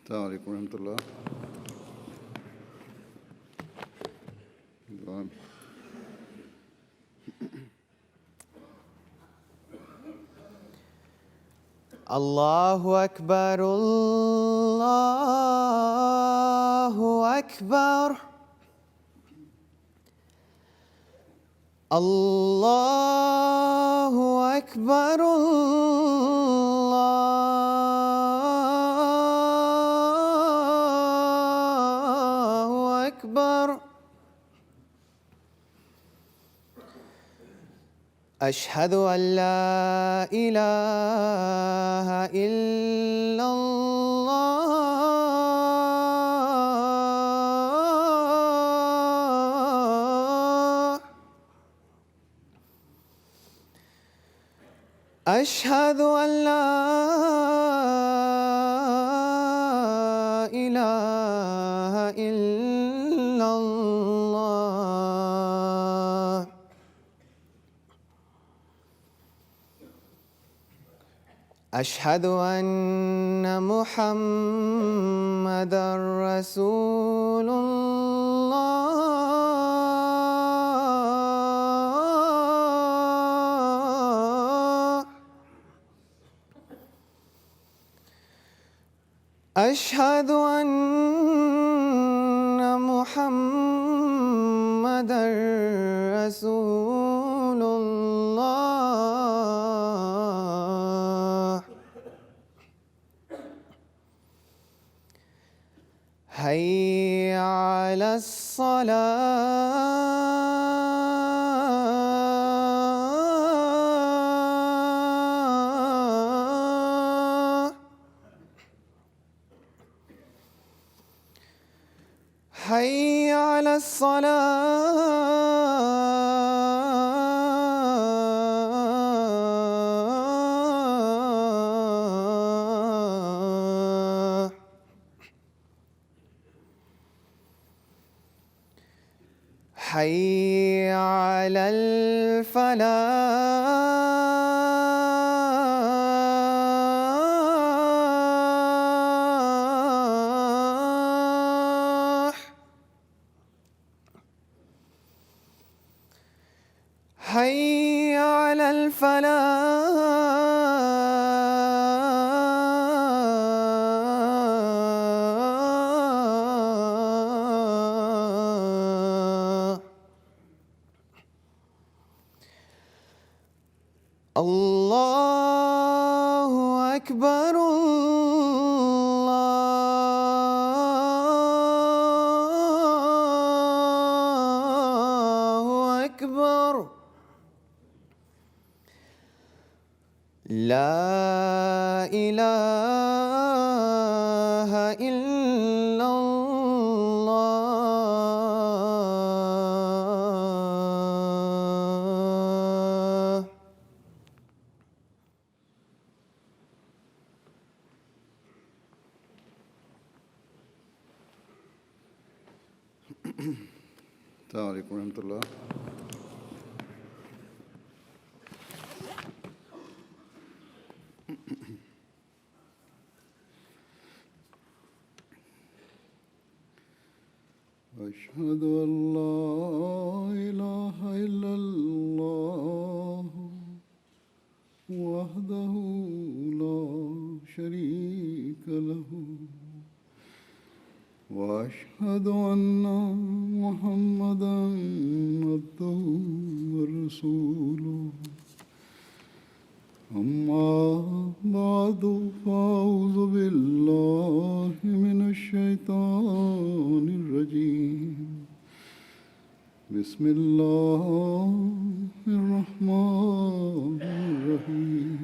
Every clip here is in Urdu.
السلام علیکم ورحمۃ اللہ. الله أكبر الله أكبر الله أكبر الله أكبر أشهد أن لا إله إلا الله أشهد أن لا إله إلا الله أشهد أن محمدًا رسول الله أشهد أن محمدًا رسول الله حي على الصلاة حي على الصلاة حي على الفلاح حي على الفلاح الله أكبر الله أكبر لا إله إلا الله. السلام علیکم ورحمۃ اللہ. أشهد أن لا إله إلا الله وحده لا شريك له وأشهد أن محمدًا عبده ورسوله. أما بعد فأعوذ بالله من الشيطان الرجيم. بسم الله الرحمن الرحيم.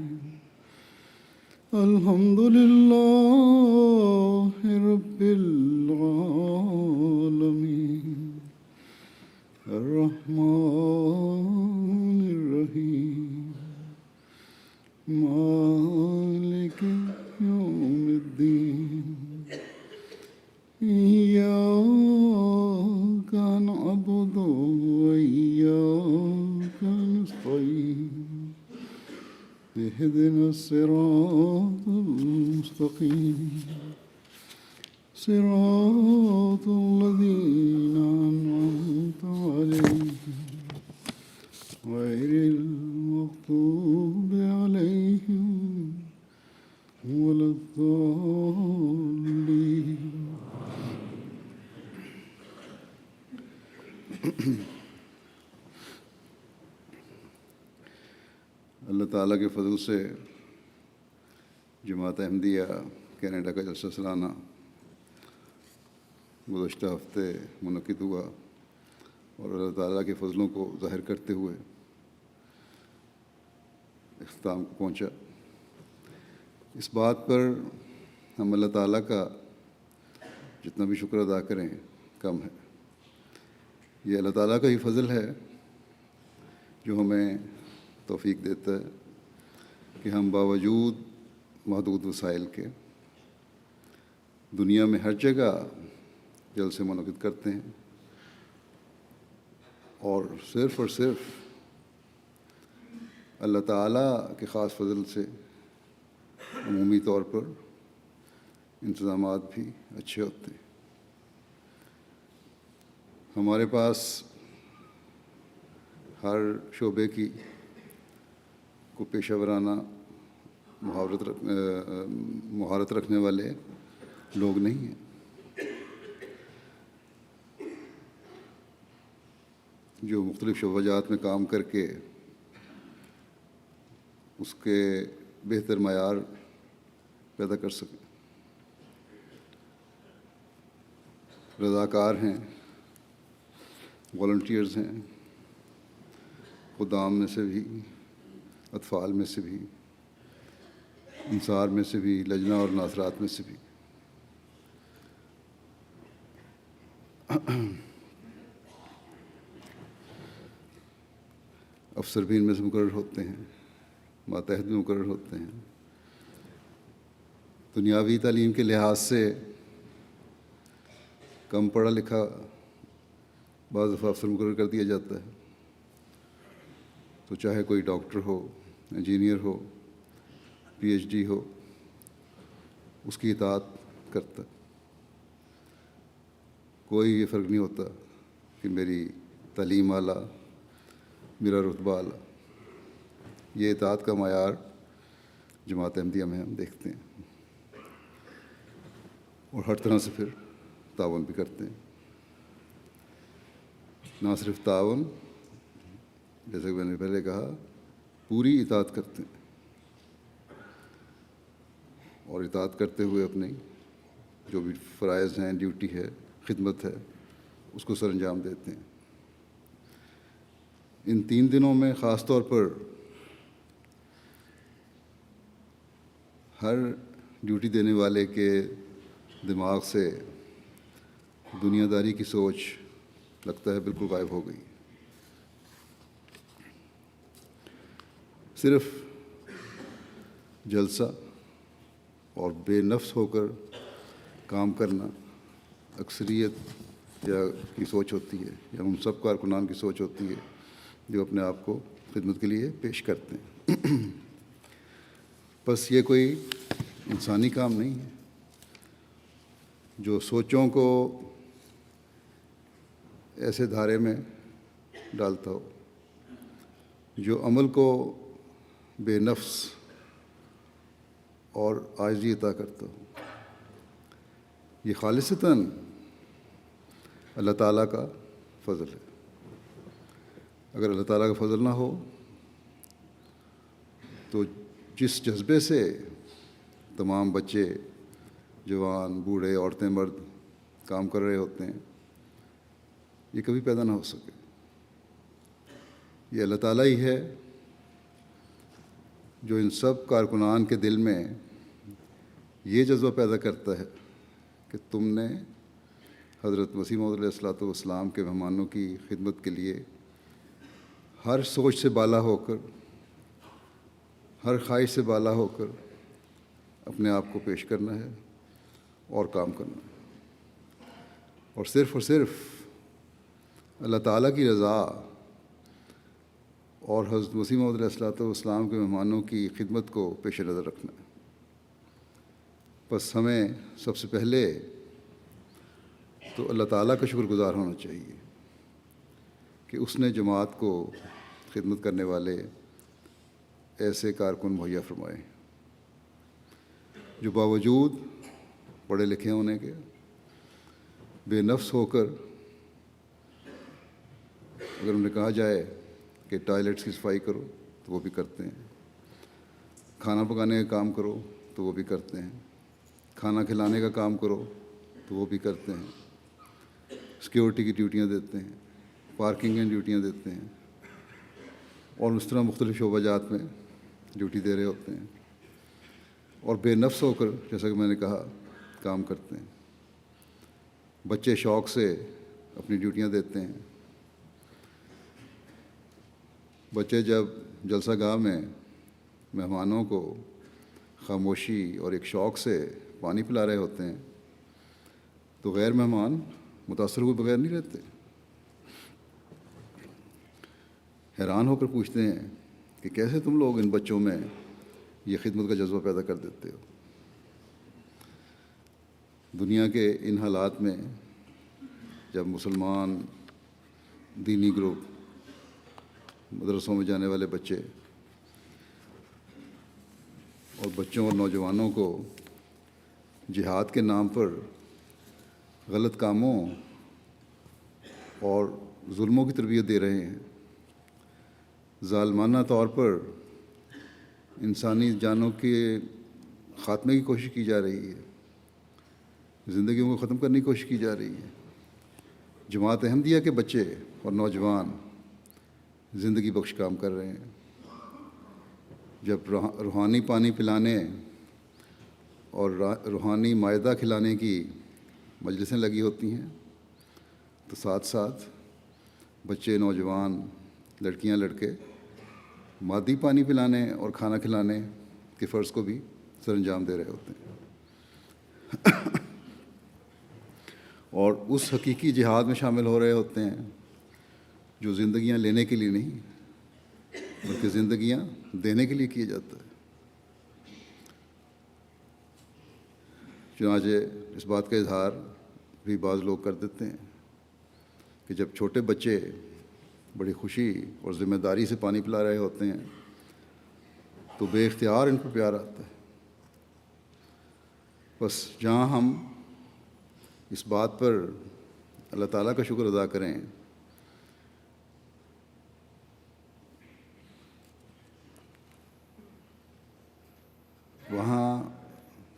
الحمد لله رب العالمين الرحمن الرحيم مالك يوم الدين. إياك نعبد وإياك نستعين. اهدنا الصراط المستقيم صراط الذين أنعمت عليهم غير المغضوب عليهم ولا الضالين. اللہ تعالیٰ کے فضل سے جماعت احمدیہ کینیڈا کا جلسہ سالانہ گزشتہ ہفتے منعقد ہوا اور اللہ تعالیٰ کے فضلوں کو ظاہر کرتے ہوئے اختتام کو پہنچا. اس بات پر ہم اللہ تعالیٰ کا جتنا بھی شکر ادا کریں کم ہے. یہ اللہ تعالیٰ کا ہی فضل ہے جو ہمیں توفیق دیتا ہے کہ ہم باوجود محدود وسائل کے دنیا میں ہر جگہ جلسے منعقد کرتے ہیں اور صرف اللہ تعالیٰ کے خاص فضل سے عمومی طور پر انتظامات بھی اچھے ہوتے ہیں. ہمارے پاس ہر شعبے کی کو پیشہ ورانہ مہارت رکھنے والے لوگ نہیں ہیں. جو مختلف شعبات میں کام کر کے اس کے بہتر معیار پیدا کر سکیں. رضاکار ہیں، والنٹیئرز ہیں، خدام میں سے بھی، اطفال میں سے بھی، انصار میں سے بھی، لجنہ اور ناصرات میں سے بھی. افسر بھی ان میں سے مقرر ہوتے ہیں، ماتحت بھی مقرر ہوتے ہیں. دنیاوی تعلیم کے لحاظ سے کم پڑھا لکھا بعض دفعہ افسر مقرر کر دیا جاتا ہے، تو چاہے کوئی ڈاکٹر ہو، انجینئر ہو، پی ایچ ڈی ہو، اس کی اطاعت کرتا. کوئی یہ فرق نہیں ہوتا کہ میری تعلیم اعلیٰ، میرا رتبہ اعلیٰ. یہ اطاعت کا معیار جماعت احمدیہ میں ہم دیکھتے ہیں اور ہر طرح سے پھر تعاون بھی کرتے ہیں. نہ صرف تعاون، جیسا کہ میں نے پہلے کہا، پوری اطاعت کرتے ہیں اور اطاعت کرتے ہوئے اپنی جو بھی فرائض ہیں، ڈیوٹی ہے، خدمت ہے، اس کو سر انجام دیتے ہیں. ان 3 دنوں میں خاص طور پر ہر ڈیوٹی دینے والے کے دماغ سے دنیا داری کی سوچ لگتا ہے بالکل غائب ہو گئی. صرف جلسہ اور بے نفس ہو کر کام کرنا اکثریت کی سوچ ہوتی ہے، یا ان سب کارکنان کی سوچ ہوتی ہے جو اپنے آپ کو خدمت کے لیے پیش کرتے ہیں. بس یہ کوئی انسانی کام نہیں ہے جو سوچوں کو ایسے دھارے میں ڈالتا ہو، جو عمل کو بے نفس اور عاجزی عطا کرتا ہو. یہ خالصتاً اللہ تعالیٰ کا فضل ہے. اگر اللہ تعالیٰ کا فضل نہ ہو تو جس جذبے سے تمام بچے، جوان، بوڑھے، عورتیں، مرد کام کر رہے ہوتے ہیں، یہ کبھی پیدا نہ ہو سکے. یہ اللہ تعالیٰ ہی ہے جو ان سب کارکنان کے دل میں یہ جذبہ پیدا کرتا ہے کہ تم نے حضرت مسیح موعود علیہ السلام کے مہمانوں کی خدمت کے لیے ہر سوچ سے بالا ہو کر، ہر خواہش سے بالا ہو کر اپنے آپ کو پیش کرنا ہے اور کام کرنا ہے. اور صرف اللہ تعالیٰ کی رضا اور حضرت مسیح موعود علیہ السلام کے مہمانوں کی خدمت کو پیش نظر رکھنا ہے. بس ہمیں سب سے پہلے تو اللہ تعالیٰ کا شکر گزار ہونا چاہیے کہ اس نے جماعت کو خدمت کرنے والے ایسے کارکن مہیا فرمائے جو باوجود پڑھے لکھے ہونے کے بے نفس ہو کر اگر انہیں کہا جائے کہ ٹوائلٹس کی صفائی کرو تو وہ بھی کرتے ہیں، کھانا پکانے کا کام کرو تو وہ بھی کرتے ہیں، کھانا کھلانے کا کام کرو تو وہ بھی کرتے ہیں، سیکیورٹی کی ڈیوٹیاں دیتے ہیں، پارکنگ کی ڈیوٹیاں دیتے ہیں، اور اس طرح مختلف شعبہ جات میں ڈیوٹی دے رہے ہوتے ہیں، اور بے نفس ہو کر جیسا کہ میں نے کہا کام کرتے ہیں۔ بچے شوق سے اپنی ڈیوٹیاں دیتے ہیں۔ بچے جب جلسہ گاہ میں مہمانوں کو خاموشی اور ایک شوق سے پانی پلا رہے ہوتے ہیں تو غیر مہمان متاثر ہوئے بغیر نہیں رہتے، حیران ہو کر پوچھتے ہیں کہ کیسے تم لوگ ان بچوں میں یہ خدمت کا جذبہ پیدا کر دیتے ہو۔ دنیا کے ان حالات میں جب مسلمان دینی گروپ، مدرسوں میں جانے والے بچے اور بچوں اور نوجوانوں کو جہاد کے نام پر غلط کاموں اور ظلموں کی تربیت دے رہے ہیں، ظالمانہ طور پر انسانی جانوں کے خاتمے کی کوشش کی جا رہی ہے، زندگیوں کو ختم کرنے کی کوشش کی جا رہی ہے، جماعت احمدیہ کے بچے اور نوجوان زندگی بخش کام کر رہے ہیں۔ جب روحانی پانی پلانے اور روحانی مائدہ کھلانے کی مجلسیں لگی ہوتی ہیں تو ساتھ ساتھ بچے، نوجوان، لڑکیاں، لڑکے مادی پانی پلانے اور کھانا کھلانے کے فرض کو بھی سر انجام دے رہے ہوتے ہیں اور اس حقیقی جہاد میں شامل ہو رہے ہوتے ہیں جو زندگیاں لینے کے لیے نہیں بلکہ زندگیاں دینے کے لیے کیا جاتا ہے۔ چنانچہ اس بات کا اظہار بھی بعض لوگ کر دیتے ہیں کہ جب چھوٹے بچے بڑی خوشی اور ذمہ داری سے پانی پلا رہے ہوتے ہیں تو بے اختیار ان پر پیار آتا ہے۔ بس جہاں ہم اس بات پر اللہ تعالیٰ کا شکر ادا کریں وہاں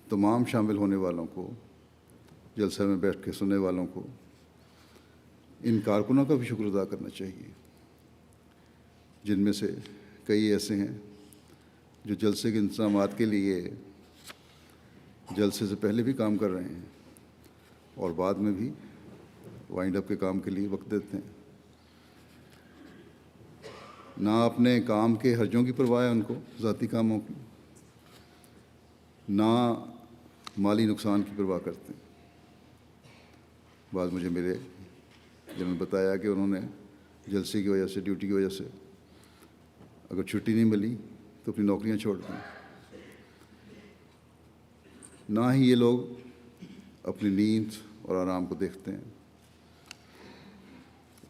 تمام شامل ہونے والوں کو، جلسہ میں بیٹھ کے سننے والوں کو، ان کارکنوں کا بھی شکر ادا کرنا چاہیے جن میں سے کئی ایسے ہیں جو جلسے کے انتظامات کے لیے جلسے سے پہلے بھی کام کر رہے ہیں اور بعد میں بھی وائنڈ اپ کے کام کے لیے وقت دیتے ہیں۔ نہ اپنے کام کے حرجوں کی پرواہ ہے ان کو، ذاتی کاموں کی، نہ مالی نقصان کی پرواہ کرتے ہیں۔ بعض مجھے ملے جنہوں نے بتایا کہ انہوں نے جلسے کی وجہ سے، ڈیوٹی کی وجہ سے اگر چھٹی نہیں ملی تو اپنی نوکریاں چھوڑ دیں۔ نہ ہی یہ لوگ اپنی نیند اور آرام کو دیکھتے ہیں۔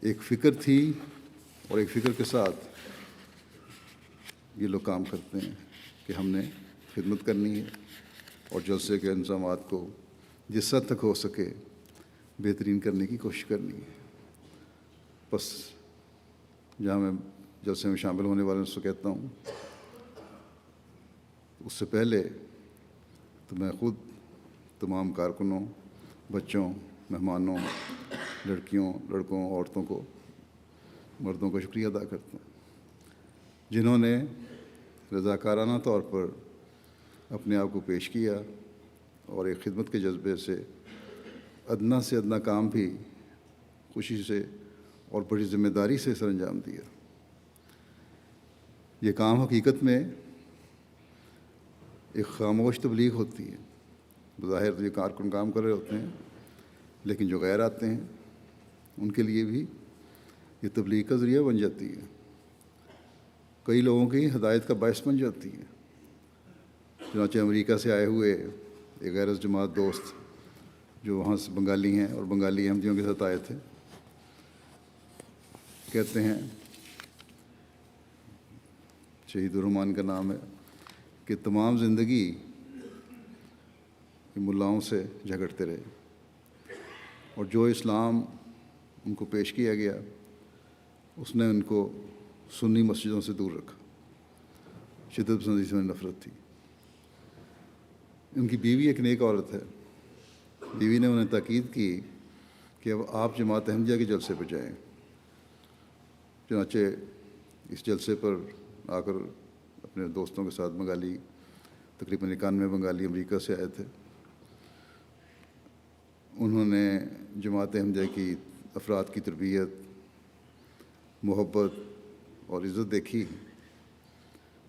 ایک فکر تھی اور ایک فکر کے ساتھ یہ لوگ کام کرتے ہیں کہ ہم نے خدمت کرنی ہے اور جلسے کے انتظامات کو جس حد تک ہو سکے بہترین کرنے کی کوشش کرنی ہے۔ بس جہاں میں جلسے میں شامل ہونے والوں سے کہتا ہوں، اس سے پہلے تو میں خود تمام کارکنوں، بچوں، مہمانوں، لڑکیوں، لڑکوں، عورتوں کو، مردوں کا شکریہ ادا کرتا ہوں جنہوں نے رضاکارانہ طور پر اپنے آپ کو پیش کیا اور ایک خدمت کے جذبے سے ادنیٰ سے ادنیٰ کام بھی خوشی سے اور بڑی ذمہ داری سے سر انجام دیا۔ یہ کام حقیقت میں ایک خاموش تبلیغ ہوتی ہے۔ بظاہر تو یہ کارکن کام کر رہے ہوتے ہیں لیکن جو غیر آتے ہیں ان کے لیے بھی یہ تبلیغ کا ذریعہ بن جاتی ہے، کئی لوگوں کی ہدایت کا باعث بن جاتی ہے۔ چنانچہ امریکہ سے آئے ہوئے ایک غیر جماعت دوست جو وہاں سے بنگالی ہیں اور بنگالی احمدیوں کے ساتھ آئے تھے، کہتے ہیں، شہید الرحمان کا نام ہے، کہ تمام زندگی ملاؤں سے جھگڑتے رہے، اور جو اسلام ان کو پیش کیا گیا اس نے ان کو سنی مسجدوں سے دور رکھا، شدت پسندی سے نفرت تھی۔ ان کی بیوی ایک نیک عورت ہے، بیوی نے انہیں تاکید کی کہ اب آپ جماعت احمدیہ کے جلسے پہ جائیں۔ چنانچہ اس جلسے پر آ کر اپنے دوستوں کے ساتھ بنگالی، تقریباً 91 بنگالی امریکہ سے آئے تھے، انہوں نے جماعت احمدیہ کی افراد کی تربیت، محبت اور عزت دیکھی،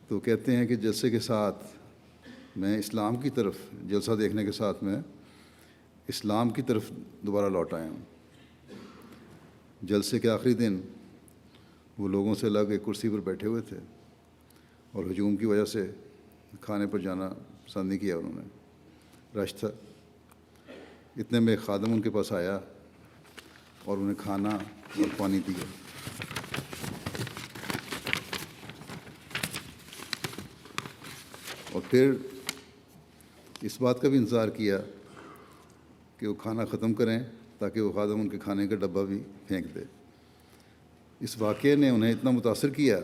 تو کہتے ہیں کہ جلسے کے ساتھ میں اسلام کی طرف، جلسہ دیکھنے کے ساتھ میں اسلام کی طرف دوبارہ لوٹ آیا ہوں۔ جلسے کے آخری دن وہ لوگوں سے الگ ایک کرسی پر بیٹھے ہوئے تھے، اور ہجوم کی وجہ سے کھانے پر جانا پسند نہیں کیا انہوں نے، رش تھا۔ اتنے میں ایک خادم ان کے پاس آیا اور انہیں کھانا اور پانی دیا۔ اور پھر اس بات کا بھی انتظار کیا کہ وہ کھانا ختم کریں تاکہ وہ خادم ان کے کھانے کا ڈبہ بھی پھینک دے۔ اس واقعے نے انہیں اتنا متاثر کیا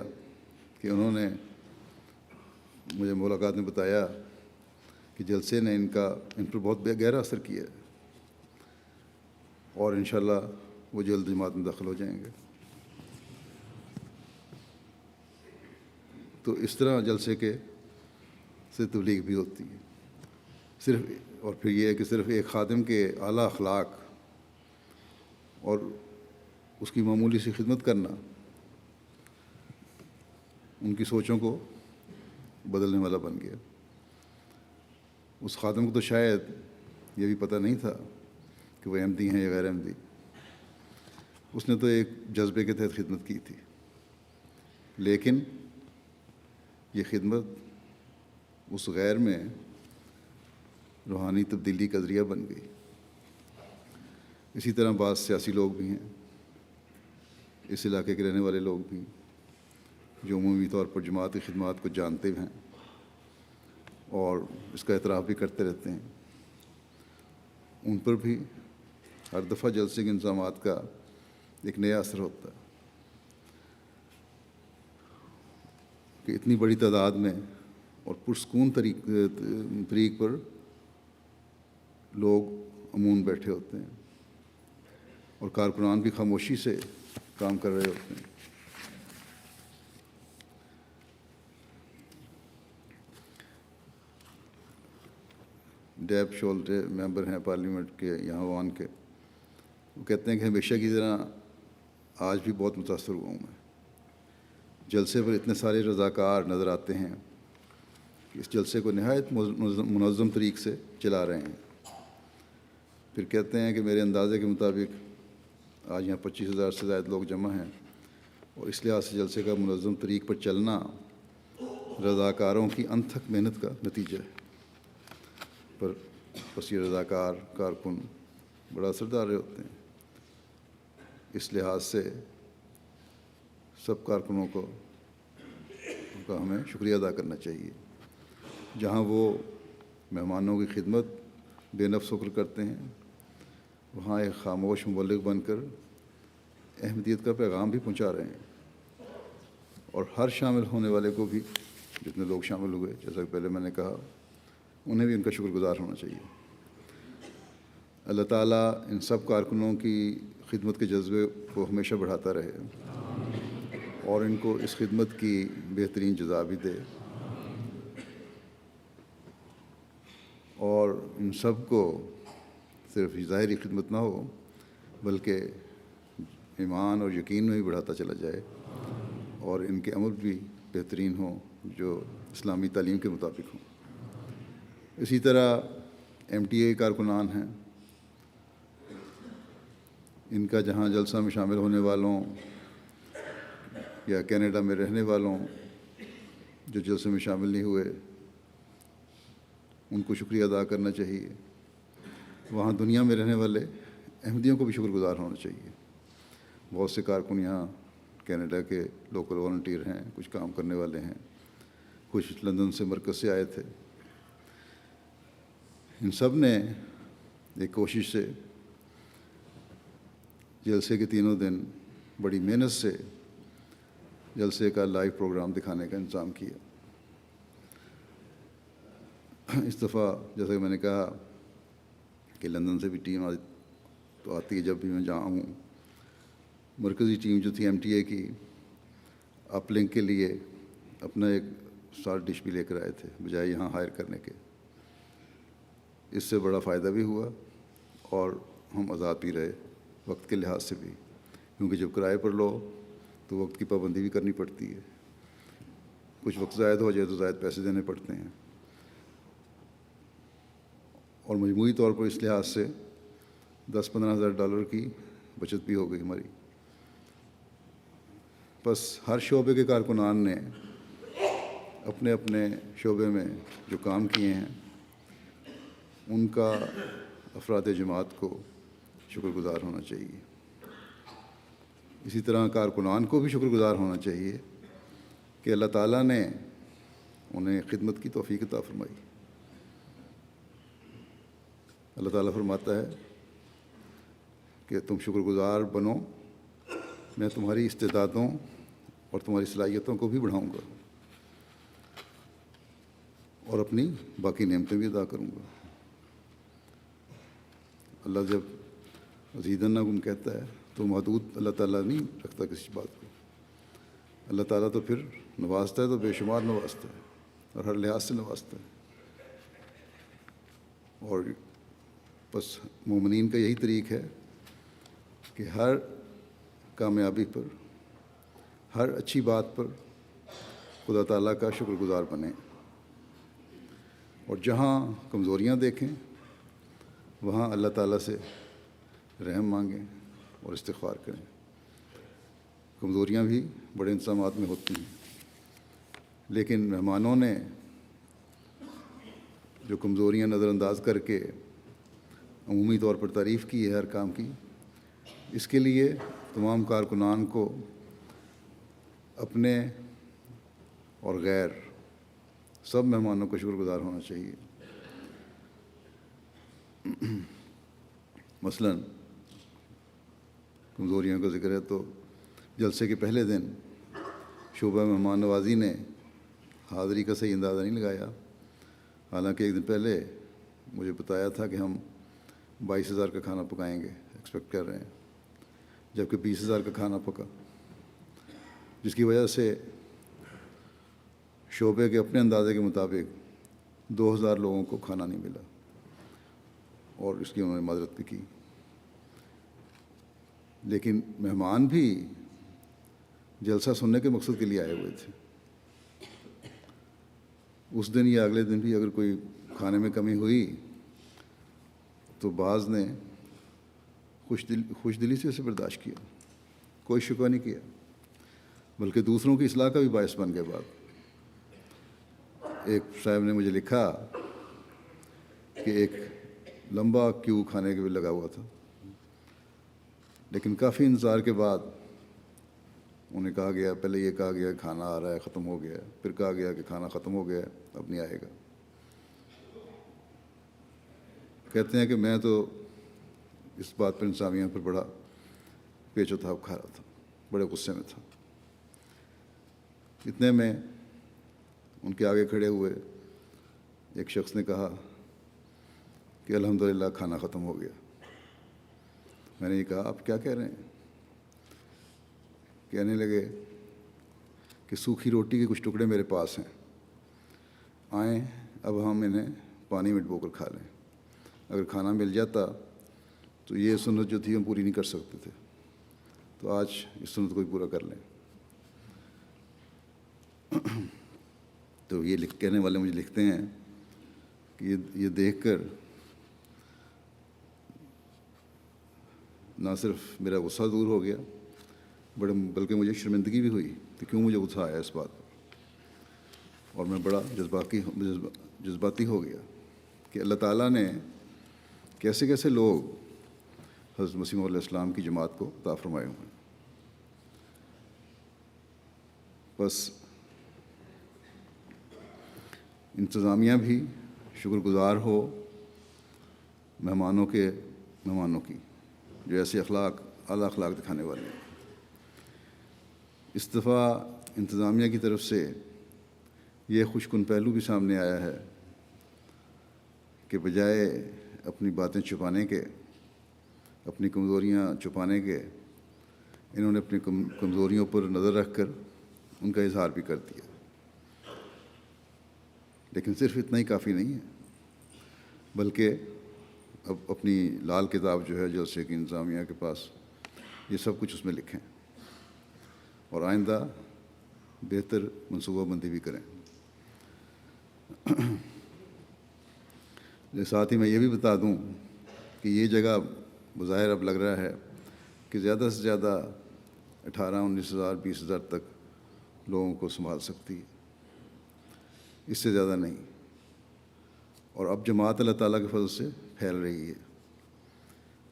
کہ انہوں نے مجھے ملاقات میں بتایا کہ جلسے نے ان پر بہت گہرا اثر کیا ہے، اور انشاءاللہ وہ جلد جماعت میں داخل ہو جائیں گے۔ تو اس طرح جلسے کے سے تبلیغ بھی ہوتی ہے، اور پھر یہ ہے کہ صرف ایک خادم کے اعلیٰ اخلاق اور اس کی معمولی سی خدمت کرنا ان کی سوچوں کو بدلنے والا بن گیا۔ اس خادم کو تو شاید یہ بھی پتہ نہیں تھا کہ وہ احمدی ہیں یا غیر احمدی، اس نے تو ایک جذبے کے تحت خدمت کی تھی، لیکن یہ خدمت اس غیر میں روحانی تبدیلی کا ذریعہ بن گئی۔ اسی طرح بعض سیاسی لوگ بھی ہیں، اس علاقے کے رہنے والے لوگ بھی، جو عمومی طور پر جماعت کی خدمات کو جانتے ہیں اور اس کا اعتراف بھی کرتے رہتے ہیں، ان پر بھی ہر دفعہ جلسے کے انتظامات کا ایک نیا اثر ہوتا ہے کہ اتنی بڑی تعداد میں اور پرسکون طریق پر لوگ عموماً بیٹھے ہوتے ہیں، اور کارکنان بھی خاموشی سے کام کر رہے ہوتے ہیں۔ ڈیب شولٹے ممبر ہیں پارلیمنٹ کے یہاں وان کے، وہ کہتے ہیں کہ ہمیشہ کی طرح آج بھی بہت متاثر ہوا ہوں میں۔ جلسے پر اتنے سارے رضاکار نظر آتے ہیں کہ اس جلسے کو نہایت منظم طریق سے چلا رہے ہیں۔ پھر کہتے ہیں کہ میرے اندازے کے مطابق آج یہاں 25,000 سے زائد لوگ جمع ہیں، اور اس لحاظ سے جلسے کا منظم طریق پر چلنا رضاکاروں کی انتھک محنت کا نتیجہ ہے۔ پر بس یہ رضاکار کارکن بڑا اثردار رہے ہوتے ہیں، اس لحاظ سے سب کارکنوں کو کا ہمیں شکریہ ادا کرنا چاہیے۔ جہاں وہ مہمانوں کی خدمت بے نفس ہو کر کرتے ہیں، وہاں ایک خاموش مبلغ بن کر احمدیت کا پیغام بھی پہنچا رہے ہیں، اور ہر شامل ہونے والے کو بھی، جتنے لوگ شامل ہوئے، جیسا کہ پہلے میں نے کہا، انہیں بھی ان کا شکر گزار ہونا چاہیے۔ اللہ تعالیٰ ان سب کارکنوں کی خدمت کے جذبے کو ہمیشہ بڑھاتا رہے، اور ان کو اس خدمت کی بہترین جزا بھی دے، اور ان سب کو صرف ظاہری خدمت نہ ہو بلکہ ایمان اور یقین میں بھی بڑھاتا چلا جائے، اور ان کے عمل بھی بہترین ہوں جو اسلامی تعلیم کے مطابق ہوں۔ اسی طرح ایم ٹی اے کارکنان ہیں، ان کا جہاں جلسہ میں شامل ہونے والوں یا کینیڈا میں رہنے والوں جو جلسے میں شامل نہیں ہوئے، ان کو شکریہ ادا کرنا چاہیے۔ وہاں دنیا میں رہنے والے احمدیوں کو بھی شکر گزار ہونا چاہیے. بہت سے کارکن یہاں کینیڈا کے لوکل والنٹیئر ہیں, کچھ کام کرنے والے ہیں, کچھ لندن سے مرکز سے آئے تھے. ان سب نے ایک کوشش سے جلسے کے تینوں دن بڑی محنت سے جلسے کا لائیو پروگرام دکھانے کا انتظام کیا. اس دفعہ جیسا کہ میں نے کہا کہ لندن سے بھی ٹیم تو آتی ہے جب بھی میں جہاں ہوں. مرکزی ٹیم جو تھی MTA کی, اپ لنک کے لیے اپنا ایک سالٹ ڈش بھی لے کر آئے تھے بجائے یہاں ہائر کرنے کے. اس سے بڑا فائدہ بھی ہوا اور ہم آزاد بھی رہے وقت کے لحاظ سے بھی, کیونکہ جب کرائے پر لو تو وقت کی پابندی بھی کرنی پڑتی ہے. کچھ وقت زائد ہو جائے تو زائد پیسے دینے پڑتے ہیں, اور مجموعی طور پر اس لحاظ سے $10-15,000 کی بچت بھی ہو گئی ہماری. بس ہر شعبے کے کارکنان نے اپنے اپنے شعبے میں جو کام کیے ہیں ان کا افراد جماعت کو شکر گزار ہونا چاہیے. اسی طرح کارکنان کو بھی شکر گزار ہونا چاہیے کہ اللہ تعالیٰ نے انہیں خدمت کی توفیق عطا فرمائی. اللہ تعالیٰ فرماتا ہے کہ تم شکر گزار بنو, میں تمہاری استعدادوں اور تمہاری صلاحیتوں کو بھی بڑھاؤں گا اور اپنی باقی نعمتیں بھی ادا کروں گا. اللہ جب ازیدنکم کہتا ہے تو محدود اللہ تعالیٰ نہیں رکھتا کسی بات کو. اللہ تعالیٰ تو پھر نوازتا ہے تو بے شمار نوازتا ہے اور ہر لحاظ سے نوازتا ہے. اور بس مومنین کا یہی طریق ہے کہ ہر کامیابی پر, ہر اچھی بات پر خدا تعالیٰ کا شکر گزار بنیں, اور جہاں کمزوریاں دیکھیں وہاں اللہ تعالیٰ سے رحم مانگیں اور استغفار کریں. کمزوریاں بھی بڑے انتظامات میں ہوتی ہیں, لیکن مہمانوں نے جو کمزوریاں نظر انداز کر کے عمومی طور پر تعریف کی ہے ہر کام کی, اس کے لیے تمام کارکنان کو اپنے اور غیر سب مہمانوں کو شکر گزار ہونا چاہیے. مثلاً کمزوریوں کا ذکر ہے تو جلسے کے پہلے دن شعبہ مہمان نوازی نے حاضری کا صحیح اندازہ نہیں لگایا. حالانکہ ایک دن پہلے مجھے بتایا تھا کہ ہم 22,000 کا کھانا پکائیں گے, ایکسپیکٹ کر رہے ہیں, جبکہ 20,000 کا کھانا پکا, جس کی وجہ سے شعبے کے اپنے اندازے کے مطابق 2,000 لوگوں کو کھانا نہیں ملا, اور اس کی انہوں نے معذرت بھی کی. لیکن مہمان بھی جلسہ سننے کے مقصد کے لیے آئے ہوئے تھے. اس دن یا اگلے دن بھی اگر کوئی کھانے میں کمی ہوئی تو بعض نے خوش دلی سے اسے برداشت کیا, کوئی شکوہ نہیں کیا, بلکہ دوسروں کی اصلاح کا بھی باعث بن گئے. بات ایک صاحب نے مجھے لکھا کہ ایک لمبا کیو کھانے کے بھی لگا ہوا تھا, لیکن کافی انتظار کے بعد انہیں کہا گیا, پہلے یہ کہا گیا کھانا آ رہا ہے, ختم ہو گیا, پھر کہا گیا کہ کھانا ختم ہو گیا, اب نہیں آئے گا. کہتے ہیں کہ میں تو اس بات پر انتظامیہ پر بڑا پیچ و تاب کھا رہا تھا, بڑے غصے میں تھا. اتنے میں ان کے آگے کھڑے ہوئے ایک شخص نے کہا کہ الحمدللہ کھانا ختم ہو گیا. میں نے یہ کہا آپ کیا کہہ رہے ہیں؟ کہنے لگے کہ سوکھی روٹی کے کچھ ٹکڑے میرے پاس ہیں, آئیں اب ہم انہیں پانی میں ڈبو کر کھا لیں. اگر کھانا مل جاتا تو یہ سنت جو تھی ہم پوری نہیں کر سکتے تھے, تو آج اس سنت کو بھی پورا کر لیں. تو یہ کہنے والے مجھے لکھتے ہیں کہ یہ دیکھ کر نہ صرف میرا غصہ دور ہو گیا بلکہ مجھے شرمندگی بھی ہوئی کہ کیوں مجھے غصہ آیا اس بات پر, اور میں بڑا جذباتی ہو گیا کہ اللہ تعالیٰ نے کیسے کیسے لوگ حضرت مسیح موعود علیہ السلام کی جماعت کو عطا فرمائے ہوئے ہیں۔ بس انتظامیہ بھی شکر گزار ہو مہمانوں کی جو ایسے اعلیٰ اخلاق دکھانے والے ہیں۔ اس دفعہ انتظامیہ کی طرف سے یہ خوش کن پہلو بھی سامنے آیا ہے کہ بجائے اپنی باتیں چھپانے کے، اپنی کمزوریاں چھپانے کے، انہوں نے اپنی کمزوریوں پر نظر رکھ کر ان کا اظہار بھی کر دیا۔ لیکن صرف اتنا ہی کافی نہیں ہے، بلکہ اب اپنی لال کتاب جو ہے جلسے کی انتظامیہ کے پاس، یہ سب کچھ اس میں لکھیں اور آئندہ بہتر منصوبہ بندی بھی کریں۔ ساتھ ہی میں یہ بھی بتا دوں کہ یہ جگہ بظاہر اب لگ رہا ہے کہ زیادہ سے زیادہ 18-19 ہزار 20 ہزار تک لوگوں کو سنبھال سکتی ہے، اس سے زیادہ نہیں۔ اور اب جماعت اللہ تعالیٰ کے فضل سے پھیل رہی ہے،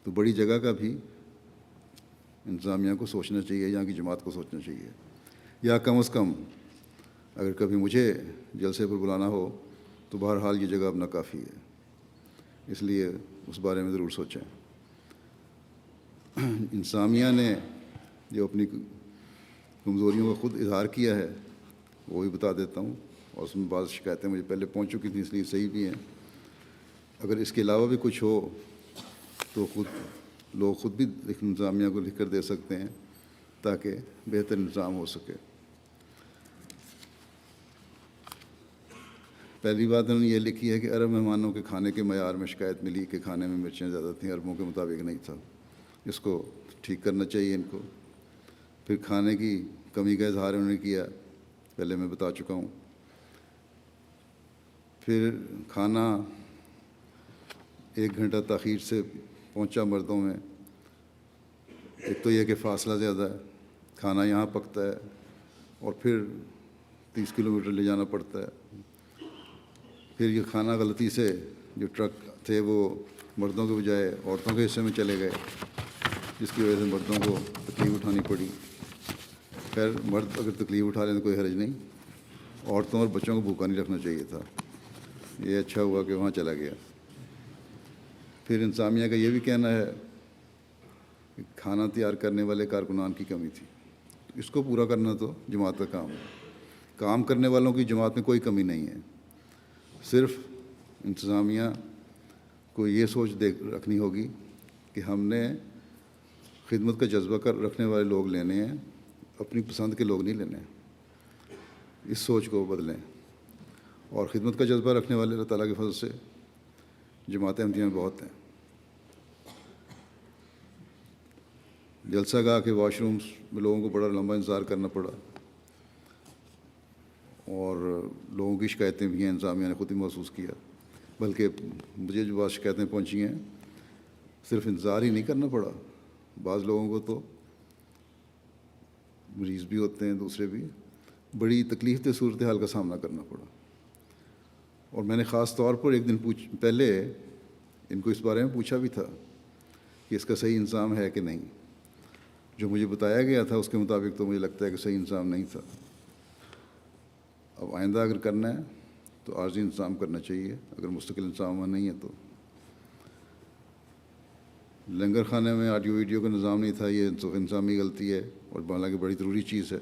تو بڑی جگہ کا بھی انتظامیہ کو سوچنا چاہیے، یہاں کی جماعت کو سوچنا چاہیے، یا کم از کم اگر کبھی مجھے جلسے پر بلانا ہو تو بہرحال یہ جگہ اب ناکافی ہے، اس لیے اس بارے میں ضرور سوچیں۔ انتظامیہ نے جو اپنی کمزوریوں کا خود اظہار کیا ہے وہ بھی بتا دیتا ہوں، اور اس میں بعض شکایتیں مجھے پہلے پہنچ چکی تھیں، اس لیے صحیح بھی ہیں۔ اگر اس کے علاوہ بھی کچھ ہو تو لوگ خود بھی انتظامیہ کو لکھ کر دے سکتے ہیں تاکہ بہتر انتظام ہو سکے۔ پہلی بات انہوں نے یہ لکھی ہے کہ عرب مہمانوں کے کھانے کے معیار میں شکایت ملی کہ کھانے میں مرچیں زیادہ تھیں، عربوں کے مطابق نہیں تھا، اس کو ٹھیک کرنا چاہیے ان کو۔ پھر کھانے کی کمی کا اظہار انہوں نے کیا، پہلے میں بتا چکا ہوں۔ پھر کھانا 1 گھنٹہ تاخیر سے پہنچا مردوں میں، ایک تو یہ کہ فاصلہ زیادہ ہے، کھانا یہاں پکتا ہے اور پھر 30 کلومیٹر لے جانا پڑتا ہے۔ پھر یہ کھانا غلطی سے جو ٹرک تھے وہ مردوں کے بجائے عورتوں کے حصے میں چلے گئے، جس کی وجہ سے مردوں کو تکلیف اٹھانی پڑی۔ خیر، مرد اگر تکلیف اٹھا لیں تو کوئی حرج نہیں، عورتوں اور بچوں کو بھوکا نہیں رکھنا چاہیے تھا، یہ اچھا ہوا کہ وہاں چلا گیا۔ پھر انتظامیہ کا یہ بھی کہنا ہے کہ کھانا تیار کرنے والے کارکنان کی کمی تھی، اس کو پورا کرنا تو جماعت کا کام ہے۔ کام کرنے والوں کی جماعت میں کوئی کمی نہیں ہے، صرف انتظامیہ کو یہ سوچ رکھنی ہوگی کہ ہم نے خدمت کا جذبہ رکھنے والے لوگ لینے ہیں، اپنی پسند کے لوگ نہیں لینے، اس سوچ کو بدلیں۔ اور خدمت کا جذبہ رکھنے والے اللہ تعالیٰ کے فضل سے جماعت احمدیہ میں بہت ہیں۔ جلسہ گاہ کے واش رومز میں لوگوں کو بڑا لمبا انتظار کرنا پڑا، اور لوگوں کی شکایتیں بھی ہیں، انتظامیہ نے خود ہی محسوس کیا۔ بلکہ مجھے جو بعض شکایتیں پہنچی ہیں، صرف انتظار ہی نہیں کرنا پڑا، بعض لوگوں کو تو مریض بھی ہوتے ہیں، دوسرے بھی، بڑی تکلیف دہ صورتحال کا سامنا کرنا پڑا۔ اور میں نے خاص طور پر ایک دن پہلے ان کو اس بارے میں پوچھا بھی تھا کہ اس کا صحیح انتظام ہے کہ نہیں۔ جو مجھے بتایا گیا تھا اس کے مطابق تو مجھے لگتا ہے کہ صحیح انتظام نہیں تھا۔ اب آئندہ اگر کرنا ہے تو عارضی انتظام کرنا چاہیے، اگر مستقل انتظام وہاں نہیں ہے تو۔ لنگر خانے میں آڈیو ویڈیو کا نظام نہیں تھا، یہ انتظامی غلطی ہے، اور حالانکہ بڑی ضروری چیز ہے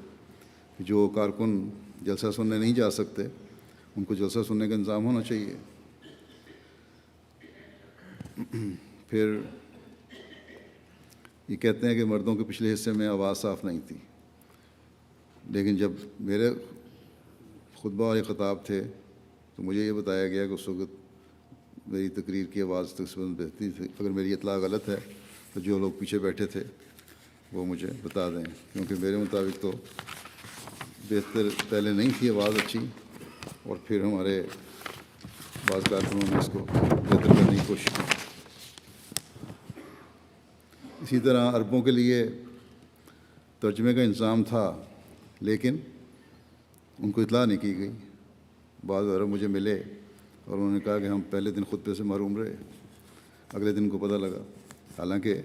کہ جو کارکن جلسہ سننے نہیں جا سکتے ان کو جلسہ سننے کا انتظام ہونا چاہیے۔ پھر یہ کہتے ہیں کہ مردوں کے پچھلے حصے میں آواز صاف نہیں تھی، لیکن جب میرے خطبہ اور خطاب تھے تو مجھے یہ بتایا گیا کہ اس وقت میری تقریر کی آواز تقریباً بہتری تھی۔ اگر میری اطلاع غلط ہے تو جو لوگ پیچھے بیٹھے تھے وہ مجھے بتا دیں، کیونکہ میرے مطابق تو بہتر پہلے نہیں تھی آواز اچھی، اور پھر ہمارے بعض کارکنوں نے اس کو بہتر کرنے کی کوشش کی۔ اسی طرح عربوں کے لیے ترجمے کا انتظام تھا، لیکن ان کو اطلاع نہیں کی گئی۔ بعض عرب مجھے ملے اور انہوں نے کہا کہ ہم پہلے دن خطبے سے محروم رہے، اگلے دن کو پتہ لگا. حالانکہ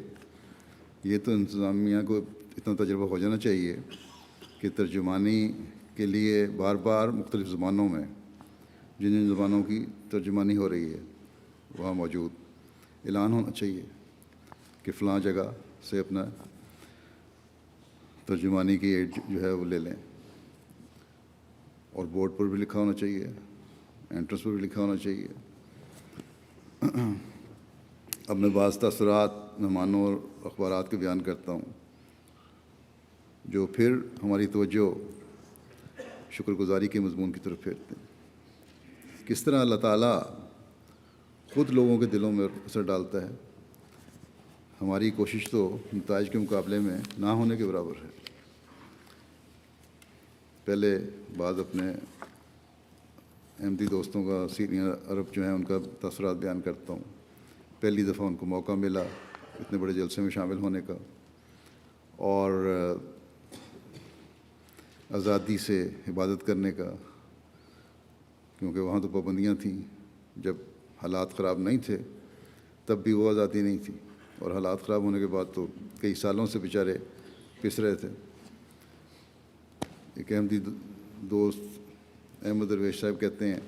یہ تو انتظامیہ کو اتنا تجربہ ہو جانا چاہیے کہ ترجمانی کے لیے بار بار مختلف زبانوں میں جن جن زبانوں کی ترجمانی ہو رہی ہے وہاں موجود اعلان ہونا چاہیے کہ فلاں جگہ سے اپنا ترجمانی کی ایڈ جو ہے وہ لے لیں. اور بورڈ پر بھی لکھا ہونا چاہیے, انٹرنس پر بھی لکھا ہونا چاہیے. اب میں بعض تاثرات مہمانوں اور اخبارات کے بیان کرتا ہوں جو پھر ہماری توجہ شکر گزاری کے مضمون کی طرف پھیرتے ہیں. کس طرح اللہ تعالیٰ خود لوگوں کے دلوں میں اثر ڈالتا ہے. ہماری کوشش تو نتائج کے مقابلے میں نہ ہونے کے برابر ہے. پہلے بعض اپنے احمدی دوستوں کا سینئر عرب جو ہیں ان کا تاثرات بیان کرتا ہوں. پہلی دفعہ ان کو موقع ملا اتنے بڑے جلسے میں شامل ہونے کا اور آزادی سے عبادت کرنے کا, کیونکہ وہاں تو پابندیاں تھیں. جب حالات خراب نہیں تھے تب بھی وہ آزادی نہیں تھی, اور حالات خراب ہونے کے بعد تو کئی سالوں سے بیچارے پس رہے تھے. ایک احمدی دوست احمد درویش صاحب کہتے ہیں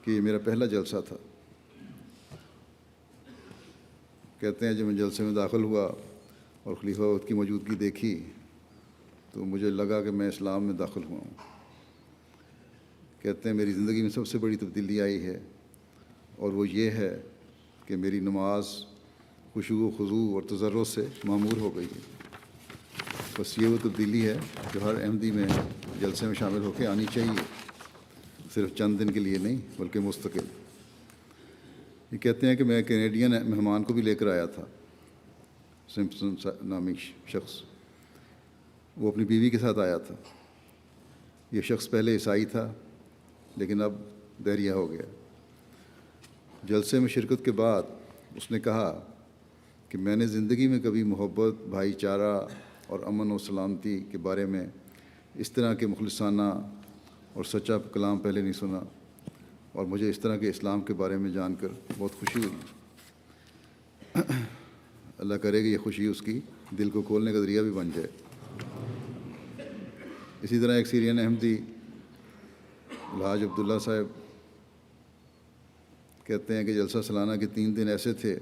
کہ یہ میرا پہلا جلسہ تھا. کہتے ہیں جب میں جلسے میں داخل ہوا اور خلیفہ وقت کی موجودگی دیکھی تو مجھے لگا کہ میں اسلام میں داخل ہوا ہوں. کہتے ہیں میری زندگی میں سب سے بڑی تبدیلی آئی ہے اور وہ یہ ہے کہ میری نماز خشوع و خضوع اور تضرع سے معمور ہو گئی ہے. بس یہ وہ تبدیلی ہے جو ہر احمدی میں جلسے میں شامل ہو کے آنی چاہیے, صرف چند دن کے لیے نہیں بلکہ مستقل. یہ کہتے ہیں کہ میں کینیڈین مہمان کو بھی لے کر آیا تھا, سمپسن نامی شخص. وہ اپنی بیوی کے ساتھ آیا تھا. یہ شخص پہلے عیسائی تھا لیکن اب دہریہ ہو گیا. جلسے میں شرکت کے بعد اس نے کہا کہ میں نے زندگی میں کبھی محبت, بھائی چارہ اور امن و سلامتی کے بارے میں اس طرح کے مخلصانہ اور سچا کلام پہلے نہیں سنا, اور مجھے اس طرح کے اسلام کے بارے میں جان کر بہت خوشی ہوئی. اللہ کرے کہ یہ خوشی اس کی دل کو کھولنے کا ذریعہ بھی بن جائے. اسی طرح ایک سیرین احمدی الحاج عبداللہ صاحب کہتے ہیں کہ جلسہ سالانہ کے 3 دن ایسے تھے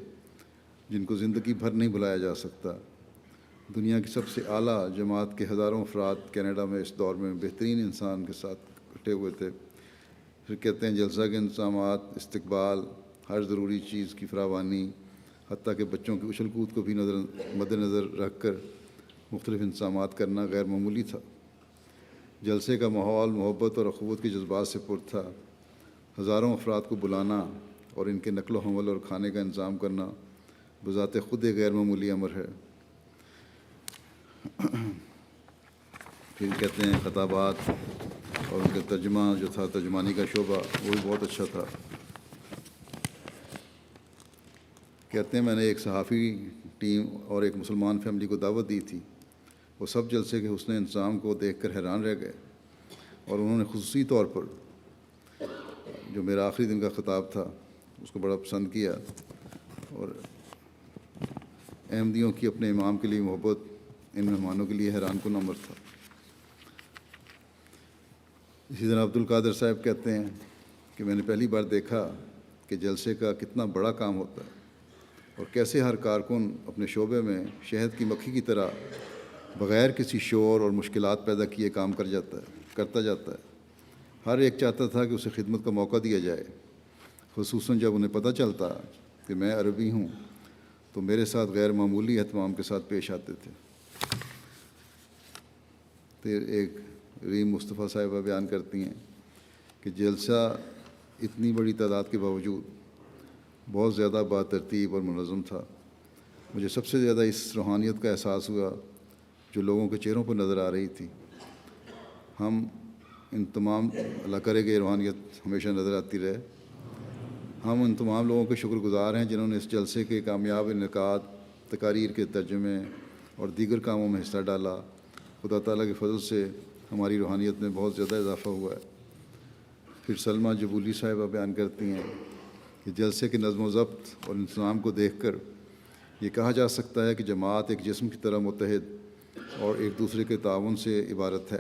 جن کو زندگی بھر نہیں بھلایا جا سکتا. دنیا کی سب سے اعلیٰ جماعت کے ہزاروں افراد کینیڈا میں اس دور میں بہترین انسان کے ساتھ اکٹھے ہوئے تھے. پھر کہتے ہیں جلسہ کے انتظامات, استقبال, ہر ضروری چیز کی فراوانی, حتیٰ کہ بچوں کی اچھل کود کو بھی مد نظر رکھ کر مختلف انتظامات کرنا غیر معمولی تھا. جلسے کا ماحول محبت اور اخوت کے جذبات سے پر تھا. ہزاروں افراد کو بلانا اور ان کے نقل و حمل اور کھانے کا انتظام کرنا بذات خود ایک غیر معمولی امر ہے. پھر کہتے ہیں خطابات اور ان کا ترجمہ جو تھا, ترجمانی کا شعبہ, وہ بھی بہت اچھا تھا. کہتے ہیں میں نے ایک صحافی ٹیم اور ایک مسلمان فیملی کو دعوت دی تھی. وہ سب جلسے کے حسن انتظام کو دیکھ کر حیران رہ گئے, اور انہوں نے خصوصی طور پر جو میرا آخری دن کا خطاب تھا اس کو بڑا پسند کیا. اور احمدیوں کی اپنے امام کے لیے محبت ان مہمانوں کے لیے حیران کن امر تھا. اسی طرح عبد القادر صاحب کہتے ہیں کہ میں نے پہلی بار دیکھا کہ جلسے کا کتنا بڑا کام ہوتا ہے اور کیسے ہر کارکن اپنے شعبے میں شہد کی مکھی کی طرح بغیر کسی شور اور مشکلات پیدا کیے کام کرتا جاتا ہے. ہر ایک چاہتا تھا کہ اسے خدمت کا موقع دیا جائے, خصوصاً جب انہیں پتہ چلتا کہ میں عربی ہوں تو میرے ساتھ غیر معمولی اہتمام کے ساتھ پیش آتے تھے. پھر ایک ریم مصطفیٰ صاحبہ بیان کرتی ہیں کہ جلسہ اتنی بڑی تعداد کے باوجود بہت زیادہ با ترتیب اور منظم تھا. مجھے سب سے زیادہ اس روحانیت کا احساس ہوا جو لوگوں کے چہروں پر نظر آ رہی تھی. ہم ان تمام, اللہ کرے کہ یہ روحانیت ہمیشہ نظر آتی رہے, ہم ان تمام لوگوں کے شکر گزار ہیں جنہوں نے اس جلسے کے کامیاب انعقاد, تقاریر کے ترجمے اور دیگر کاموں میں حصہ ڈالا. خدا تعالیٰ کے فضل سے ہماری روحانیت میں بہت زیادہ اضافہ ہوا ہے. پھر سلمہ جبولی صاحبہ بیان کرتی ہیں کہ جلسے کے نظم و ضبط اور انتظام کو دیکھ کر یہ کہا جا سکتا ہے کہ جماعت ایک جسم کی طرح متحد اور ایک دوسرے کے تعاون سے عبارت ہے۔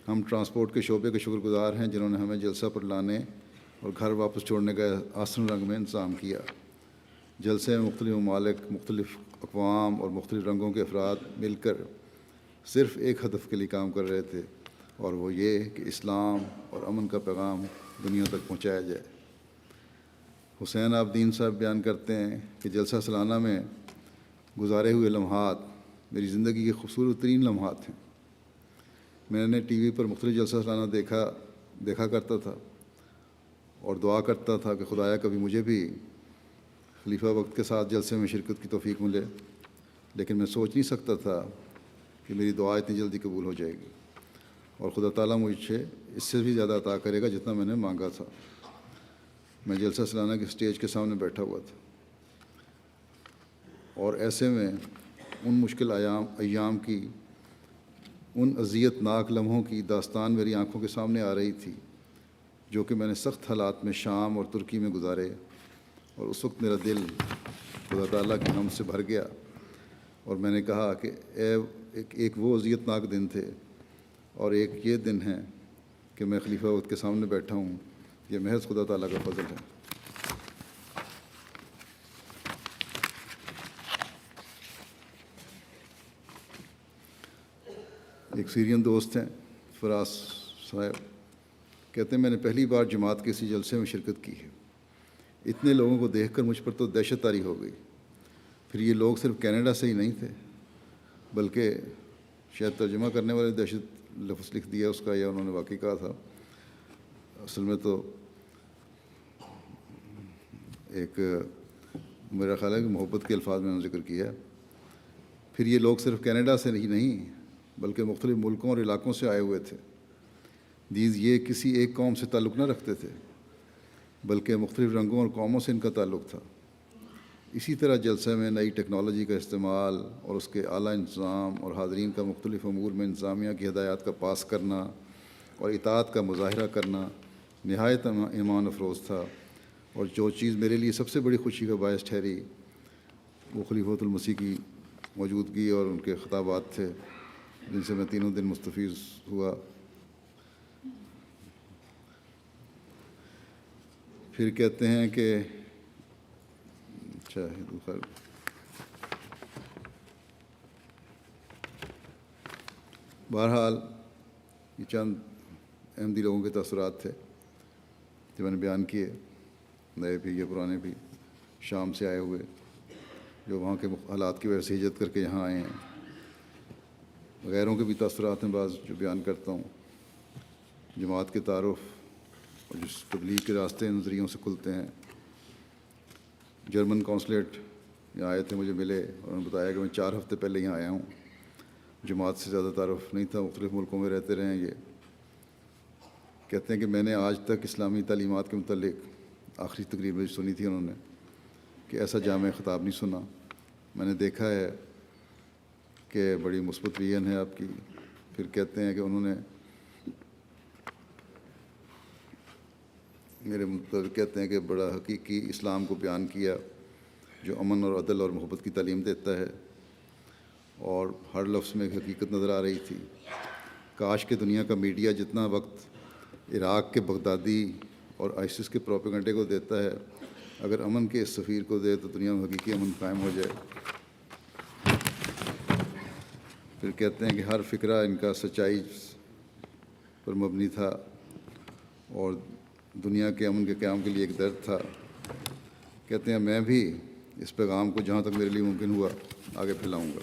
ہم ٹرانسپورٹ کے شعبے کے شکر گزار ہیں جنہوں نے ہمیں جلسہ پر لانے اور گھر واپس چھوڑنے کا آسن رنگ میں انتظام کیا۔ جلسے میں مختلف ممالک، مختلف اقوام اور مختلف رنگوں کے افراد مل کر صرف ایک ہدف کے لیے کام کر رہے تھے، اور وہ یہ کہ اسلام اور امن کا پیغام دنیا تک پہنچایا جائے۔ حسین عابدین صاحب بیان کرتے ہیں کہ جلسہ سالانہ میں گزارے ہوئے لمحات میری زندگی کے خوبصورت ترین لمحات ہیں۔ میں نے ٹی وی پر مختلف جلسہ سالانہ دیکھا کرتا تھا اور دعا کرتا تھا کہ خدایا کبھی مجھے بھی خلیفہ وقت کے ساتھ جلسے میں شرکت کی توفیق ملے، لیکن میں سوچ نہیں سکتا تھا کہ میری دعا اتنی جلدی قبول ہو جائے گی اور خدا تعالیٰ مجھے اس سے بھی زیادہ عطا کرے گا جتنا میں نے مانگا تھا۔ میں جلسہ سالانہ کے اسٹیج کے سامنے بیٹھا ہوا تھا اور ایسے میں ان مشکل ایام کی، ان اذیت ناک لمحوں کی داستان میری آنکھوں کے سامنے آ رہی تھی جو کہ میں نے سخت حالات میں شام اور ترکی میں گزارے، اور اس وقت میرا دل خدا تعالیٰ کی حمد سے بھر گیا اور میں نے کہا کہ ایک وہ اذیت ناک دن تھے اور ایک یہ دن ہے کہ میں خلیفہ وقت کے سامنے بیٹھا ہوں، یہ محض خدا تعالیٰ کا فضل ہے۔ ایک سیرین دوست ہیں فراز صاحب، کہتے ہیں میں نے پہلی بار جماعت کے اسی جلسے میں شرکت کی ہے۔ اتنے لوگوں کو دیکھ کر مجھ پر تو دہشت طاری ہو گئی۔ پھر یہ لوگ صرف کینیڈا سے ہی نہیں تھے بلکہ شاید ترجمہ کرنے والے دہشت لفظ لکھ دیا اس کا، یا انہوں نے واقعی کہا تھا، اصل میں تو ایک میرا خیال ہے کہ محبت کے الفاظ میں نے ذکر کیا ہے۔ پھر یہ لوگ صرف کینیڈا سے ہی نہیں بلکہ مختلف ملکوں اور علاقوں سے آئے ہوئے تھے۔ یہ کسی ایک قوم سے تعلق نہ رکھتے تھے بلکہ مختلف رنگوں اور قوموں سے ان کا تعلق تھا۔ اسی طرح جلسہ میں نئی ٹیکنالوجی کا استعمال اور اس کے اعلیٰ انتظام اور حاضرین کا مختلف امور میں انتظامیہ کی ہدایات کا پاس کرنا اور اطاعت کا مظاہرہ کرنا نہایت ایمان افروز تھا، اور جو چیز میرے لیے سب سے بڑی خوشی کا باعث ٹھہری وہ خلیفۃ المسیح کی موجودگی اور ان کے خطابات تھے جن سے میں تینوں دن مستفیض ہوا۔ پھر کہتے ہیں کہ بہرحال یہ چند احمدی لوگوں کے تاثرات تھے جو میں نے بیان کیے، نئے بھی یا پرانے بھی، شام سے آئے ہوئے جو وہاں کے حالات کی وجہ سے ہجرت کر کے یہاں آئے ہیں۔ غیروں کے بھی تاثرات ہیں بعض جو بیان کرتا ہوں، جماعت کے تعارف اور جس تبلیغ کے راستے نظریوں سے کھلتے ہیں۔ جرمن کونسلیٹ یہاں آئے تھے، مجھے ملے اور انہوں نے بتایا کہ میں 4 ہفتے پہلے یہاں آیا ہوں، جماعت سے زیادہ تعارف نہیں تھا، مختلف ملکوں میں رہتے رہے ہیں۔ یہ کہتے ہیں کہ میں نے آج تک اسلامی تعلیمات کے متعلق آخری تقریر میں سنی تھی انہوں نے کہ ایسا جامع خطاب نہیں سنا۔ میں نے دیکھا ہے کہ بڑی مثبت ویژن ہے آپ کی۔ پھر کہتے ہیں کہ انہوں نے میرے مطابق کہتے ہیں کہ بڑا حقیقی اسلام کو بیان کیا جو امن اور عدل اور محبت کی تعلیم دیتا ہے، اور ہر لفظ میں حقیقت نظر آ رہی تھی۔ کاش کہ دنیا کا میڈیا جتنا وقت عراق کے بغدادی اور آئسس کے پروپیگنڈے کو دیتا ہے، اگر امن کے اس سفیر کو دے تو دنیا میں حقیقی امن قائم ہو جائے۔ پھر کہتے ہیں کہ ہر فکرہ ان کا سچائی پر مبنی تھا اور دنیا کے امن کے قیام کے لیے ایک درد تھا۔ کہتے ہیں میں بھی اس پیغام کو جہاں تک میرے لیے ممکن ہوا آگے پھیلاؤں گا۔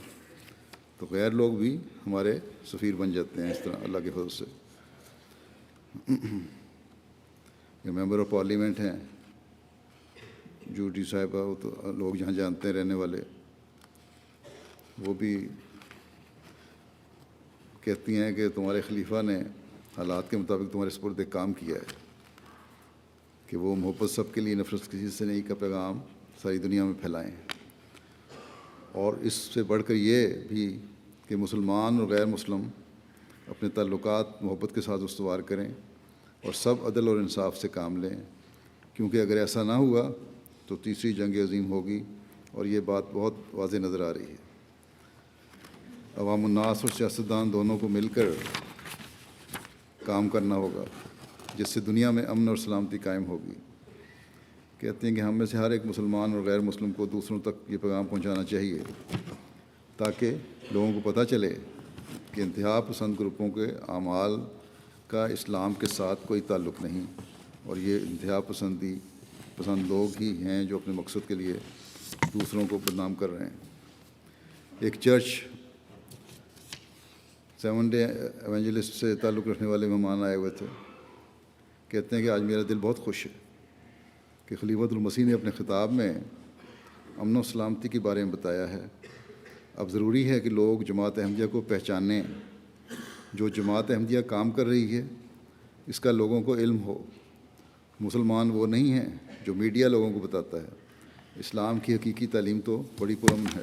تو غیر لوگ بھی ہمارے سفیر بن جاتے ہیں اس طرح اللہ کے فضل سے۔ یہ ممبر آف پارلیمنٹ ہیں جوٹی صاحبہ، وہ تو لوگ جہاں جانتے ہیں رہنے والے، وہ بھی کہتی ہیں کہ تمہارے خلیفہ نے حالات کے مطابق تمہارے سپرد ایک کام کیا ہے کہ وہ محبت سب کے لیے، نفرت کسی سے نہیں کا پیغام ساری دنیا میں پھیلائیں، اور اس سے بڑھ کر یہ بھی کہ مسلمان اور غیر مسلم اپنے تعلقات محبت کے ساتھ استوار کریں اور سب عدل اور انصاف سے کام لیں کیونکہ اگر ایسا نہ ہوا تو تیسری جنگ عظیم ہوگی، اور یہ بات بہت واضح نظر آ رہی ہے۔ عوام الناس اور سیاستدان دونوں کو مل کر کام کرنا ہوگا، جس سے دنیا میں امن اور سلامتی قائم ہوگی۔ کہتے ہیں کہ ہم میں سے ہر ایک مسلمان اور غیر مسلم کو دوسروں تک یہ پیغام پہنچانا چاہیے تاکہ لوگوں کو پتہ چلے کہ انتہا پسند گروپوں کے اعمال کا اسلام کے ساتھ کوئی تعلق نہیں، اور یہ انتہا پسند لوگ ہی ہیں جو اپنے مقصد کے لیے دوسروں کو بدنام کر رہے ہیں۔ ایک چرچ 7 ڈے ایونجلسٹ سے تعلق رکھنے والے مہمان آئے ہوئے تھے۔ کہتے ہیں کہ آج میرا دل بہت خوش ہے کہ خلیفۃ المسیح نے اپنے خطاب میں امن و سلامتی کے بارے میں بتایا ہے۔ اب ضروری ہے کہ لوگ جماعت احمدیہ کو پہچانیں۔ جو جماعت احمدیہ کام کر رہی ہے اس کا لوگوں کو علم ہو۔ مسلمان وہ نہیں ہیں جو میڈیا لوگوں کو بتاتا ہے۔ اسلام کی حقیقی تعلیم تو بڑی پرامن ہے۔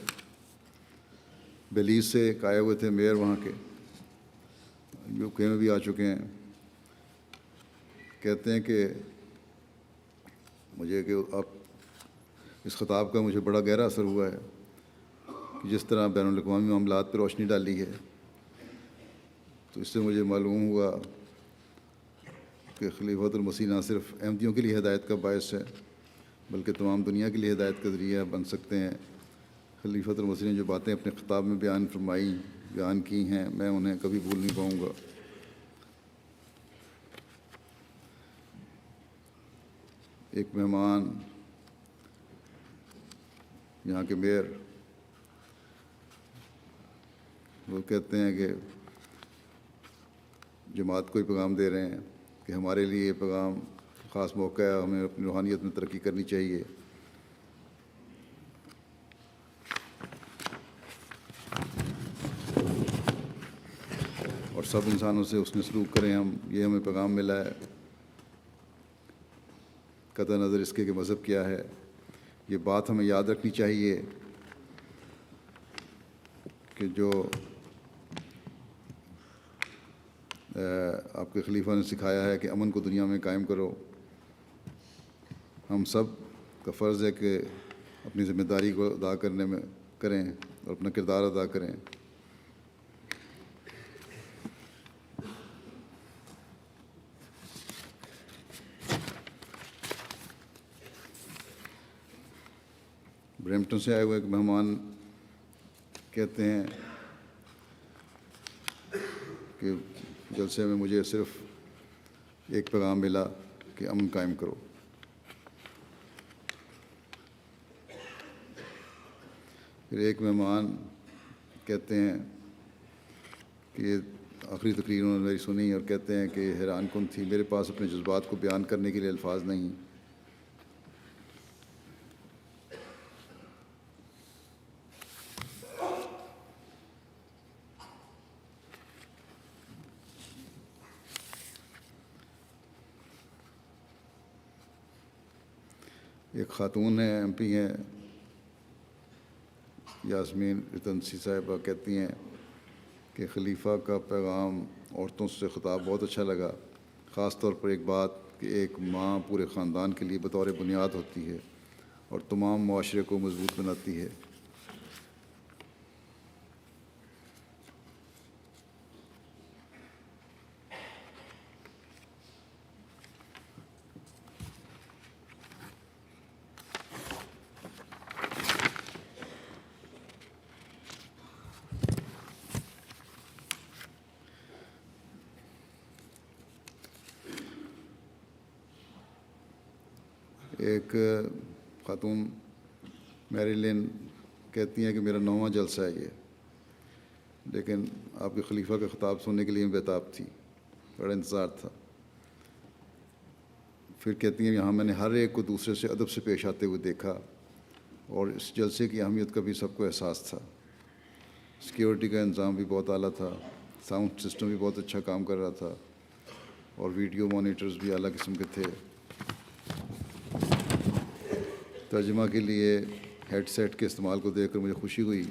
بیلیز سے ایک آئے ہوئے تھے میئر، وہاں کے UK میں بھی آ چکے ہیں۔ کہتے ہیں کہ آپ اس خطاب کا مجھے بڑا گہرا اثر ہوا ہے کہ جس طرح بین الاقوامی معاملات پر روشنی ڈالی ہے، تو اس سے مجھے معلوم ہوا کہ خلیفۃ المسیح نہ صرف احمدیوں کے لیے ہدایت کا باعث ہے بلکہ تمام دنیا کے لیے ہدایت کا ذریعہ بن سکتے ہیں۔ خلیفۃ المسیح نے جو باتیں اپنے خطاب میں بیان کی ہیں، میں انہیں کبھی بھول نہیں پاؤں گا۔ ایک مہمان، یہاں کے میئر، وہ کہتے ہیں کہ جماعت کو ہی پیغام دے رہے ہیں کہ ہمارے لیے یہ پیغام خاص موقع ہے، ہمیں اپنی روحانیت میں ترقی کرنی چاہیے۔ اور سب انسانوں سے حسن سلوک کریں، یہ ہمیں پیغام ملا ہے، قطع نظر اس کے کہ مذہب کیا ہے۔ یہ بات ہمیں یاد رکھنی چاہیے کہ جو آپ کے خلیفہ نے سکھایا ہے کہ امن کو دنیا میں قائم کرو، ہم سب کا فرض ہے کہ اپنی ذمہ داری کو ادا کریں اور اپنا کردار ادا کریں۔ برمپٹن سے آئے ہوئے ایک مہمان کہتے ہیں کہ جلسے میں مجھے صرف ایک پیغام ملا کہ امن قائم کرو۔ پھر ایک مہمان کہتے ہیں کہ یہ آخری تقریر انہوں نے میری سنی اور کہتے ہیں کہ حیران کن تھی، میرے پاس اپنے جذبات کو بیان کرنے کے لیے الفاظ نہیں۔ ایک خاتون ہیں، MP ہیں، یاسمین رتنسی صاحبہ، کہتی ہیں کہ خلیفہ کا پیغام عورتوں سے خطاب بہت اچھا لگا، خاص طور پر ایک بات کہ ایک ماں پورے خاندان کے لیے بطور بنیاد ہوتی ہے اور تمام معاشرے کو مضبوط بناتی ہے۔ ایک خاتون میری لین کہتی ہیں کہ میرا 9واں جلسہ ہے یہ، لیکن آپ کے خلیفہ کا خطاب سننے کے لیے میں بےتاب تھی، بڑا انتظار تھا۔ پھر کہتی ہیں یہاں میں نے ہر ایک کو دوسرے سے ادب سے پیش آتے ہوئے دیکھا اور اس جلسے کی اہمیت کا بھی سب کو احساس تھا۔ سیکیورٹی کا انتظام بھی بہت اعلیٰ تھا، ساؤنڈ سسٹم بھی بہت اچھا کام کر رہا تھا اور ویڈیو مانیٹرز بھی اعلیٰ قسم کے تھے۔ ترجمہ کے لیے ہیڈ سیٹ کے استعمال کو دیکھ کر مجھے خوشی ہوئی،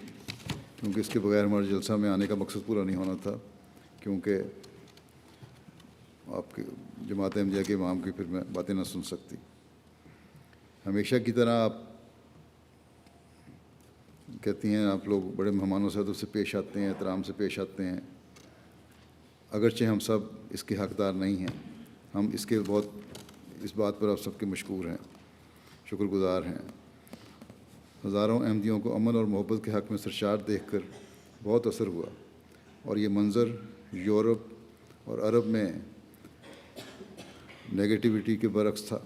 کیونکہ اس کے بغیر ہمارے جلسہ میں آنے کا مقصد پورا نہیں ہونا تھا، کیونکہ آپ کے جماعت احمدیہ کے امام کی پھر میں باتیں نہ سن سکتی۔ ہمیشہ کی طرح آپ کہتی ہیں آپ لوگ بڑے مہمانوں سے ادب سے پیش آتے ہیں، احترام سے پیش آتے ہیں، اگرچہ ہم سب اس کے حقدار نہیں ہیں، ہم اس بات پر آپ سب کے مشکور ہیں، شکر گزار ہیں۔ ہزاروں احمدیوں کو امن اور محبت کے حق میں سرشار دیکھ کر بہت اثر ہوا، اور یہ منظر یورپ اور عرب میں نیگیٹیوٹی کے برعکس تھا۔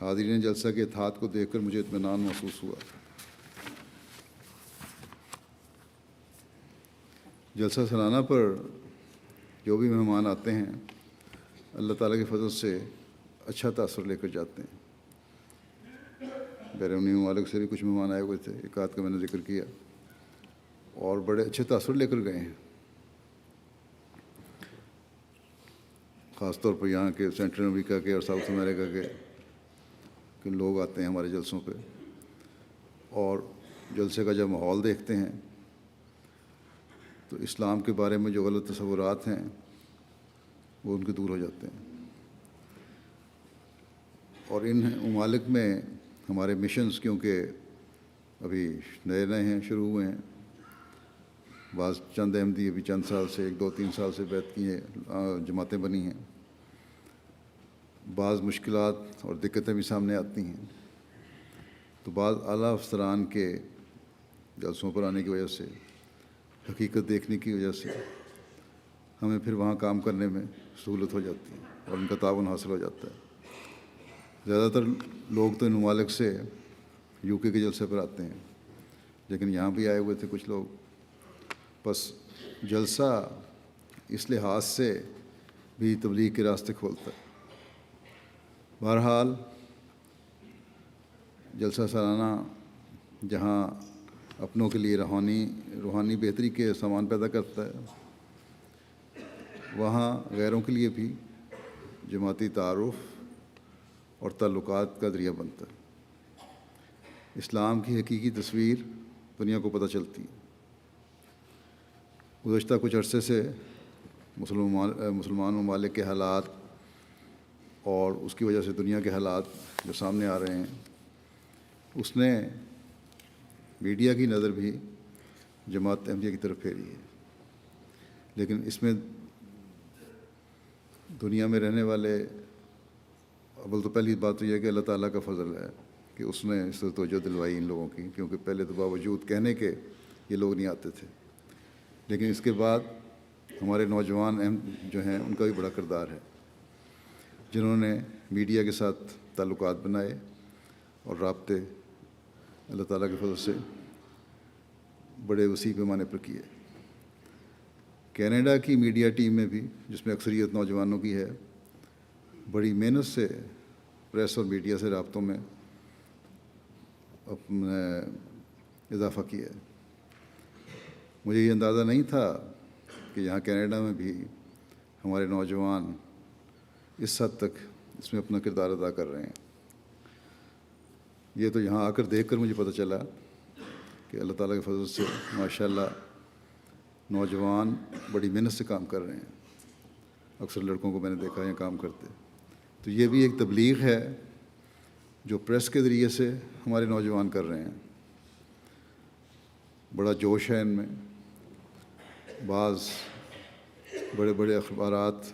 حاضرین جلسہ کے اتحاد کو دیکھ کر مجھے اطمینان محسوس ہوا۔ جلسہ سالانہ پر جو بھی مہمان آتے ہیں اللہ تعالیٰ کے فضل سے اچھا تاثر لے کر جاتے ہیں۔ بیرونی ممالک سے بھی کچھ مہمان آئے ہوئے تھے، ایک آدھ کا میں نے ذکر کیا، اور بڑے اچھے تاثر لے کر گئے ہیں۔ خاص طور پر یہاں کے سینٹرل امریکہ کے اور ساؤتھ امریکہ کے لوگ آتے ہیں ہمارے جلسوں پہ، اور جلسے کا جب ماحول دیکھتے ہیں تو اسلام کے بارے میں جو غلط تصورات ہیں وہ ان کے دور ہو جاتے ہیں۔ اور ان ممالک میں ہمارے مشنز کیونکہ ابھی نئے ہیں، شروع ہوئے ہیں، بعض چند احمدی ابھی چند سال سے 1-2-3 سال سے بیعت کی ہیں، جماعتیں بنی ہیں، بعض مشکلات اور دقتیں بھی سامنے آتی ہیں، تو بعض اعلیٰ افسران کے جلسوں پر آنے کی وجہ سے، حقیقت دیکھنے کی وجہ سے ہمیں پھر وہاں کام کرنے میں سہولت ہو جاتی ہے اور ان کا تعاون حاصل ہو جاتا ہے۔ زیادہ تر لوگ تو ان ممالک سے UK کے جلسے پر آتے ہیں، لیکن یہاں بھی آئے ہوئے تھے کچھ لوگ۔ بس جلسہ اس لحاظ سے بھی تبلیغ کے راستے کھولتا ہے۔ بہرحال جلسہ سالانہ جہاں اپنوں کے لیے روحانی بہتری کے سامان پیدا کرتا ہے، وہاں غیروں کے لیے بھی جماعتی تعارف اور تعلقات کا ذریعہ بنتا ہے۔ اسلام کی حقیقی تصویر دنیا کو پتہ چلتی ہے۔ گزشتہ کچھ عرصے سے مسلمان ممالک کے حالات اور اس کی وجہ سے دنیا کے حالات جو سامنے آ رہے ہیں، اس نے میڈیا کی نظر بھی جماعت احمدیہ کی طرف پھیری ہے، لیکن اس میں دنیا میں رہنے والے، اول تو پہلی بات تو یہ ہے کہ اللہ تعالیٰ کا فضل ہے کہ اس نے اس سے توجہ دلوائی ان لوگوں کی، کیونکہ پہلے تو باوجود کہنے کے یہ لوگ نہیں آتے تھے، لیکن اس کے بعد ہمارے نوجوان اہم جو ہیں ان کا بھی بڑا کردار ہے، جنہوں نے میڈیا کے ساتھ تعلقات بنائے اور رابطے اللہ تعالیٰ کے فضل سے بڑے وسیع پیمانے پر کیے۔ کینیڈا کی میڈیا ٹیم میں بھی، جس میں اکثریت نوجوانوں کی ہے، بڑی محنت سے پریس اور میڈیا سے رابطوں میں اپنا اضافہ کیا ہے۔ مجھے یہ اندازہ نہیں تھا کہ یہاں کینیڈا میں بھی ہمارے نوجوان اس حد تک اس میں اپنا کردار ادا کر رہے ہیں۔ یہ تو یہاں آ کر دیکھ کر مجھے پتہ چلا کہ اللہ تعالیٰ کے فضل سے ماشاءاللہ نوجوان بڑی محنت سے کام کر رہے ہیں۔ اکثر لڑکوں کو میں نے دیکھا ہے کام کرتے، تو یہ بھی ایک تبلیغ ہے جو پریس کے ذریعے سے ہمارے نوجوان کر رہے ہیں۔ بڑا جوش ہے ان میں، بعض بڑے بڑے اخبارات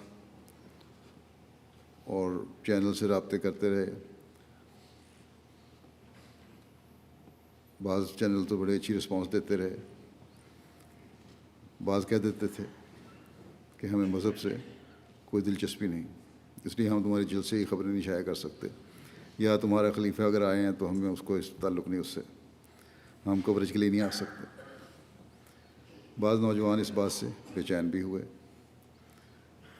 اور چینل سے رابطے کرتے رہے، بعض چینل تو بڑے اچھی رسپانس دیتے رہے، بعض کہہ دیتے تھے کہ ہمیں مذہب سے کوئی دلچسپی نہیں، اس لیے ہم تمہاری جلسے کی خبریں نہیں شائع کر سکتے، یا تمہارا خلیفہ اگر آئے ہیں تو ہمیں اس کو اس تعلق نہیں، اس سے ہم کوریج کے لیے نہیں آ سکتے۔ بعض نوجوان اس بات سے بے چین بھی ہوئے،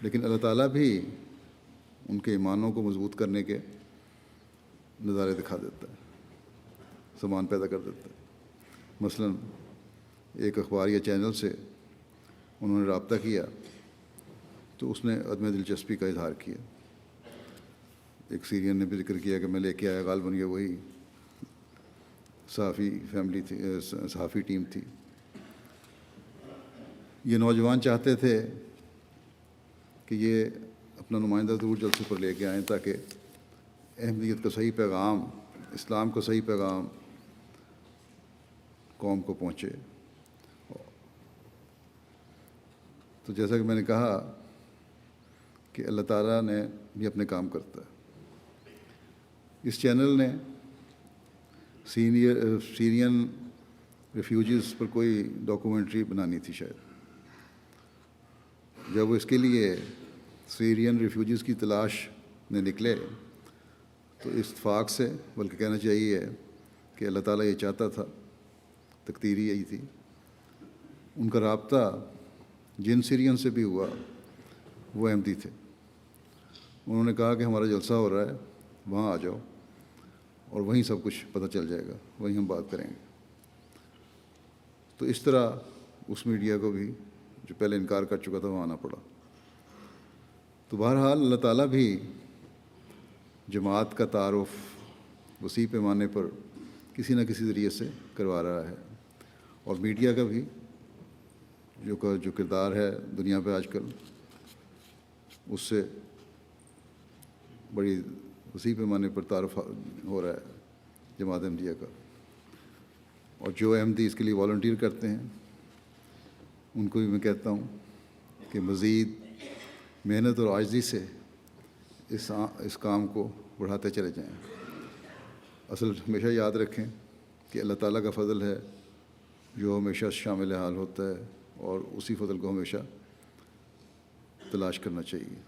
لیکن اللہ تعالیٰ بھی ان کے ایمانوں کو مضبوط کرنے کے نظارے دکھا دیتا ہے، سامان پیدا کر دیتا ہے۔ مثلاً ایک اخبار یا چینل سے انہوں نے رابطہ کیا تو اس نے عدم دلچسپی کا اظہار کیا۔ ایک سیرین نے بھی ذکر کیا کہ میں لے کے آیا، غالباً یہ وہی صحافی ٹیم تھی۔ یہ نوجوان چاہتے تھے کہ یہ اپنا نمائندہ ضرور جلسے پر لے کے آئیں تاکہ احمدیت کا صحیح پیغام اسلام کا صحیح پیغام قوم کو پہنچے۔ تو جیسا کہ میں نے کہا کہ اللہ تعالیٰ نے بھی اپنے کام کرتا ہے۔ اس چینل نے سیرین ریفیوجیز پر کوئی ڈاکومنٹری بنانی تھی شاید۔ جب وہ اس کے لیے سیرین ریفیوجیز کی تلاش میں نکلے تو اتفاق سے، بلکہ کہنا چاہیے کہ اللہ تعالیٰ یہ چاہتا تھا، تقدیر یہی تھی، ان کا رابطہ جن سیرین سے بھی ہوا وہ احمدی تھے۔ انہوں نے کہا کہ ہمارا جلسہ ہو رہا ہے، وہاں آ جاؤ اور وہیں سب کچھ پتہ چل جائے گا، وہیں ہم بات کریں گے۔ تو اس طرح اس میڈیا کو بھی جو پہلے انکار کر چکا تھا وہاں آنا پڑا۔ تو بہرحال اللہ تعالیٰ بھی جماعت کا تعارف وسیع پیمانے پر کسی نہ کسی ذریعے سے کروا رہا ہے، اور میڈیا کا بھی جو کردار ہے دنیا پہ آج کل، اس سے بڑی وسیع پیمانے پر تعارف ہو رہا ہے جماعت احمدیہ کا۔ اور جو احمدی اس کے لیے والنٹیئر کرتے ہیں ان کو بھی میں کہتا ہوں کہ مزید محنت اور عاجزی سے اس کام کو بڑھاتے چلے جائیں۔ اصل ہمیشہ یاد رکھیں کہ اللہ تعالیٰ کا فضل ہے جو ہمیشہ شامل حال ہوتا ہے، اور اسی فضل کو ہمیشہ تلاش کرنا چاہیے۔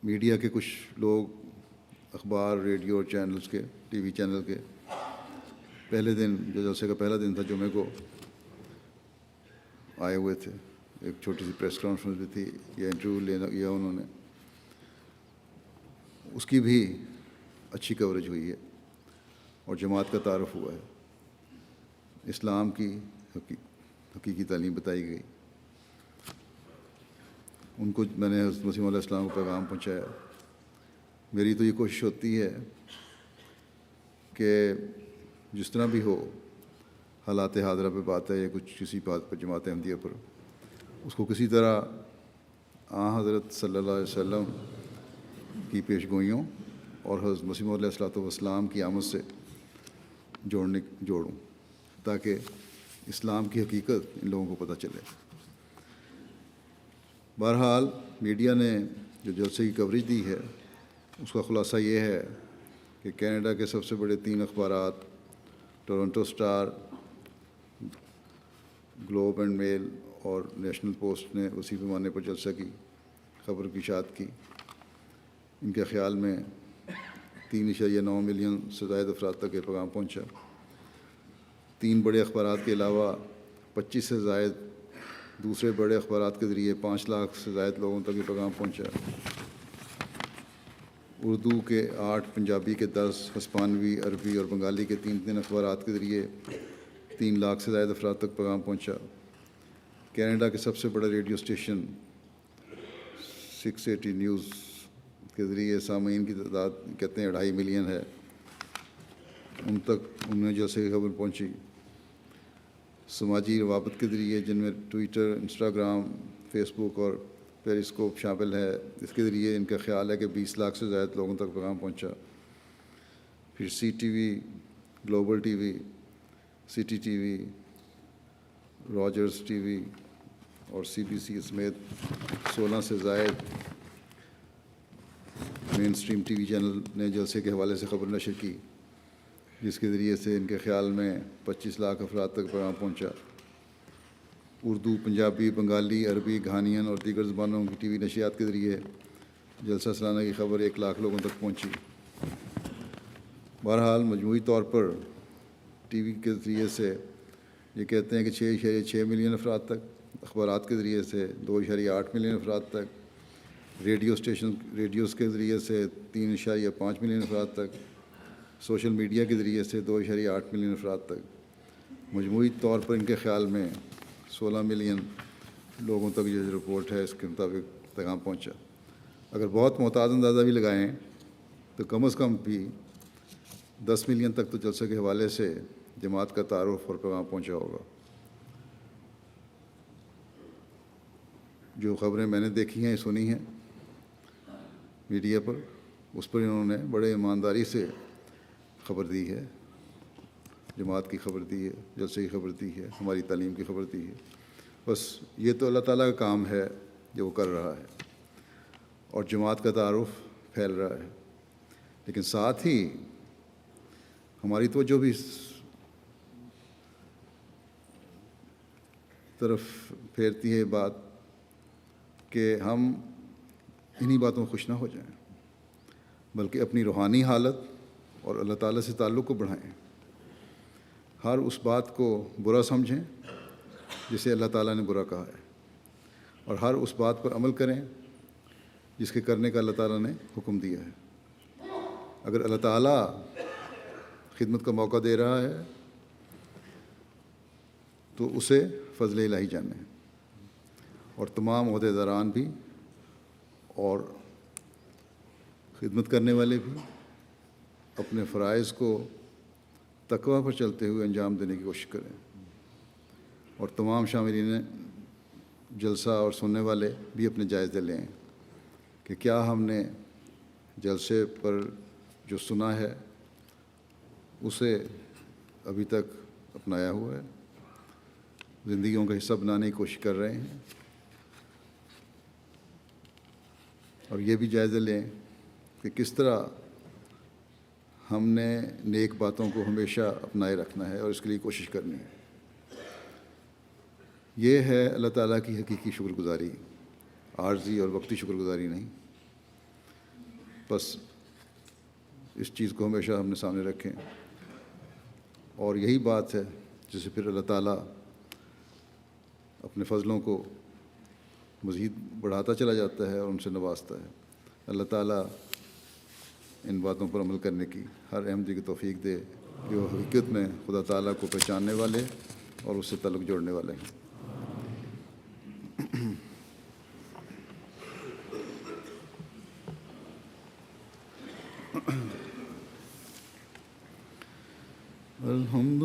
میڈیا کے کچھ لوگ اخبار، ریڈیو اور چینلز کے، ٹی وی چینل کے پہلے دن، جو جلسے کا پہلا دن تھا جمعے کو، آئے ہوئے تھے۔ ایک چھوٹی سی پریس کانفرنس بھی تھی، یا انٹرویو لیا انہوں نے، اس کی بھی اچھی کوریج ہوئی ہے اور جماعت کا تعارف ہوا ہے، اسلام کی حقیقی تعلیم بتائی گئی، ان کو میں نے حضرت مسیح علیہ السلام کو پیغام پہنچایا۔ میری تو یہ کوشش ہوتی ہے کہ جس طرح بھی ہو، حالات حاضرہ پہ بات ہے یا کسی بات پر جماعت احمدیہ پر، اس کو کسی طرح حضرت صلی اللہ علیہ وسلم کی پیش گوئیوں اور حضرت مسیح علیہ السلام کی آمد سے جوڑوں تاکہ اسلام کی حقیقت ان لوگوں کو پتہ چلے۔ بہرحال میڈیا نے جو جلسے کی کوریج دی ہے اس کا خلاصہ یہ ہے کہ کینیڈا کے سب سے بڑے 3 اخبارات Toronto star, Globe and male اور نیشنل پوسٹ نے وسیع پیمانے پر جلسہ کی خبر کی اشاعت کی۔ ان کے خیال میں 3.9 ملین سے زائد افراد تک یہ پیغام پہنچا۔ 3 بڑے اخبارات کے علاوہ 25 سے زائد دوسرے بڑے اخبارات کے ذریعے 5 لاکھ سے زائد لوگوں تک یہ پیغام پہنچا۔ اردو کے 8، پنجابی کے 10، ہسپانوی، عربی اور بنگالی کے 3 اخبارات کے ذریعے 3 لاکھ سے زائد افراد تک پیغام پہنچا۔ کینیڈا کے سب سے بڑا ریڈیو اسٹیشن 680 نیوز کے ذریعے سامعین کی تعداد کہتے ہیں 2.5 ملین ہے، ان تک انہیں جیسے خبر پہنچی۔ سماجی روابط کے ذریعے جن میں ٹویٹر، انسٹاگرام، فیس بک اور پیریسکوپ شامل ہے، اس کے ذریعے ان کا خیال ہے کہ 20 لاکھ سے زائد لوگوں تک پیغام پہنچا۔ پھر C T V, global T V, city T V, Rogers T V اور سی بی سی سمیت 16 سے زائد mainstream T V channel نے جلسے کے حوالے سے خبر نشر کی، جس کے ذریعے سے ان کے خیال میں 25 لاکھ افراد تک پیغام پہنچا۔ اردو، پنجابی، بنگالی، عربی، گھانین اور دیگر زبانوں کی ٹی وی نشریات کے ذریعے جلسہ سالانہ کی خبر 1 لاکھ لوگوں تک پہنچی۔ بہرحال مجموعی طور پر ٹی وی کے ذریعے سے یہ کہتے ہیں کہ 6.6 ملین افراد تک، اخبارات کے ذریعے سے 2.8 ملین افراد تک، ریڈیوز کے ذریعے سے 3.5 ملین افراد تک، سوشل میڈیا کے ذریعے سے 2.8 ملین افراد تک۔ مجموعی طور پر ان کے خیال میں 16 ملین لوگوں تک یہ رپورٹ ہے، اس کے مطابق پیغام پہنچا۔ اگر بہت محتاط اندازہ بھی لگائیں تو کم از کم بھی 10 ملین تک تو جلسے کے حوالے سے جماعت کا تعارف اور پیغام پہنچا ہوگا۔ جو خبریں میں نے دیکھی ہیں، سنی ہیں، میڈیا پر، اس پر انہوں نے بڑے ایمانداری سے خبر دی ہے، جماعت کی خبر دی ہے، جلسے کی خبر دی ہے، ہماری تعلیم کی خبر دی ہے۔ بس یہ تو اللہ تعالیٰ کا کام ہے جو وہ کر رہا ہے، اور جماعت کا تعارف پھیل رہا ہے، لیکن ساتھ ہی ہماری توجہ بھی اس طرف پھیرتی ہے بات کہ ہم انہی باتوں میں خوش نہ ہو جائیں، بلکہ اپنی روحانی حالت اور اللہ تعالیٰ سے تعلق کو بڑھائیں، ہر اس بات کو برا سمجھیں جسے اللہ تعالیٰ نے برا کہا ہے، اور ہر اس بات پر عمل کریں جس کے کرنے کا اللہ تعالیٰ نے حکم دیا ہے۔ اگر اللہ تعالیٰ خدمت کا موقع دے رہا ہے تو اسے فضل الہی جانیں، اور تمام عہدیداران بھی اور خدمت کرنے والے بھی اپنے فرائض کو تقویٰ پر چلتے ہوئے انجام دینے کی کوشش کریں، اور تمام شاملین جلسہ اور سننے والے بھی اپنے جائزے لیں کہ کیا ہم نے جلسے پر جو سنا ہے اسے ابھی تک اپنایا ہوا ہے، زندگیوں کا حصہ بنانے کی کوشش کر رہے ہیں، اور یہ بھی جائزہ لیں کہ کس طرح ہم نے نیک باتوں کو ہمیشہ اپنائے رکھنا ہے اور اس کے لیے کوشش کرنی ہے۔ یہ ہے اللہ تعالیٰ کی حقیقی شکر گزاری، عارضی اور وقتی شکر گزاری نہیں۔ بس اس چیز کو ہمیشہ ہم نے سامنے رکھیں، اور یہی بات ہے جسے پھر اللہ تعالیٰ اپنے فضلوں کو مزید بڑھاتا چلا جاتا ہے اور ان سے نوازتا ہے۔ اللہ تعالیٰ ان باتوں پر عمل کرنے کی ہر احمدی کی توفیق دے جو حقیقت میں خدا تعالیٰ کو پہچاننے والے اور اس سے تعلق جوڑنے والے ہیں۔ الحمد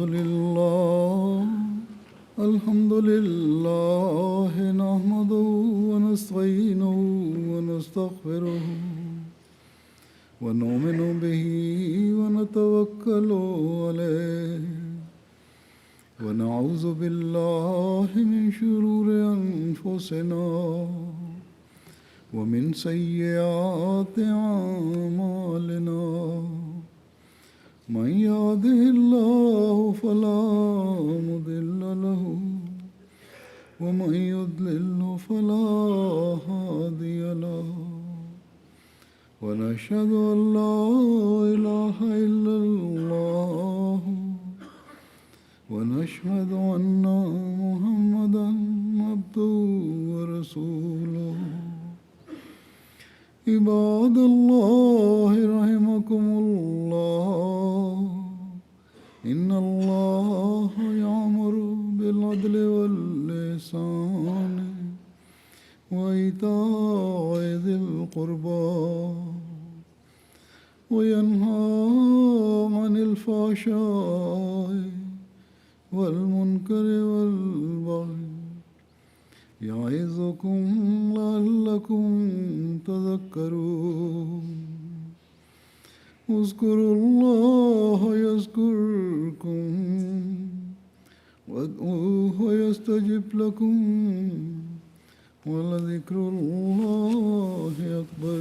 لله نحمده ونستعينه ونستغفره ونؤمن به ونتوكل عليه ونعوذ بالله من شرور أنفسنا ومن سيئات أعمالنا، من يهده الله فلا مضل له ومن يضلل فلا هادي له، ونشهد أن لا إله إلا الله ونشهد أن محمدا عبده ورسوله۔ عباد الله رحمكم الله، إن الله يأمر بالعدل والإحسان وإيتاء ذي القربى وينهى عن الفحشاء والمنكر والبغي، يعظكم لعلكم تذكرون۔ اذكروا الله يذكركم وادعوه يستجب لكم، ولذكر الله أكبر۔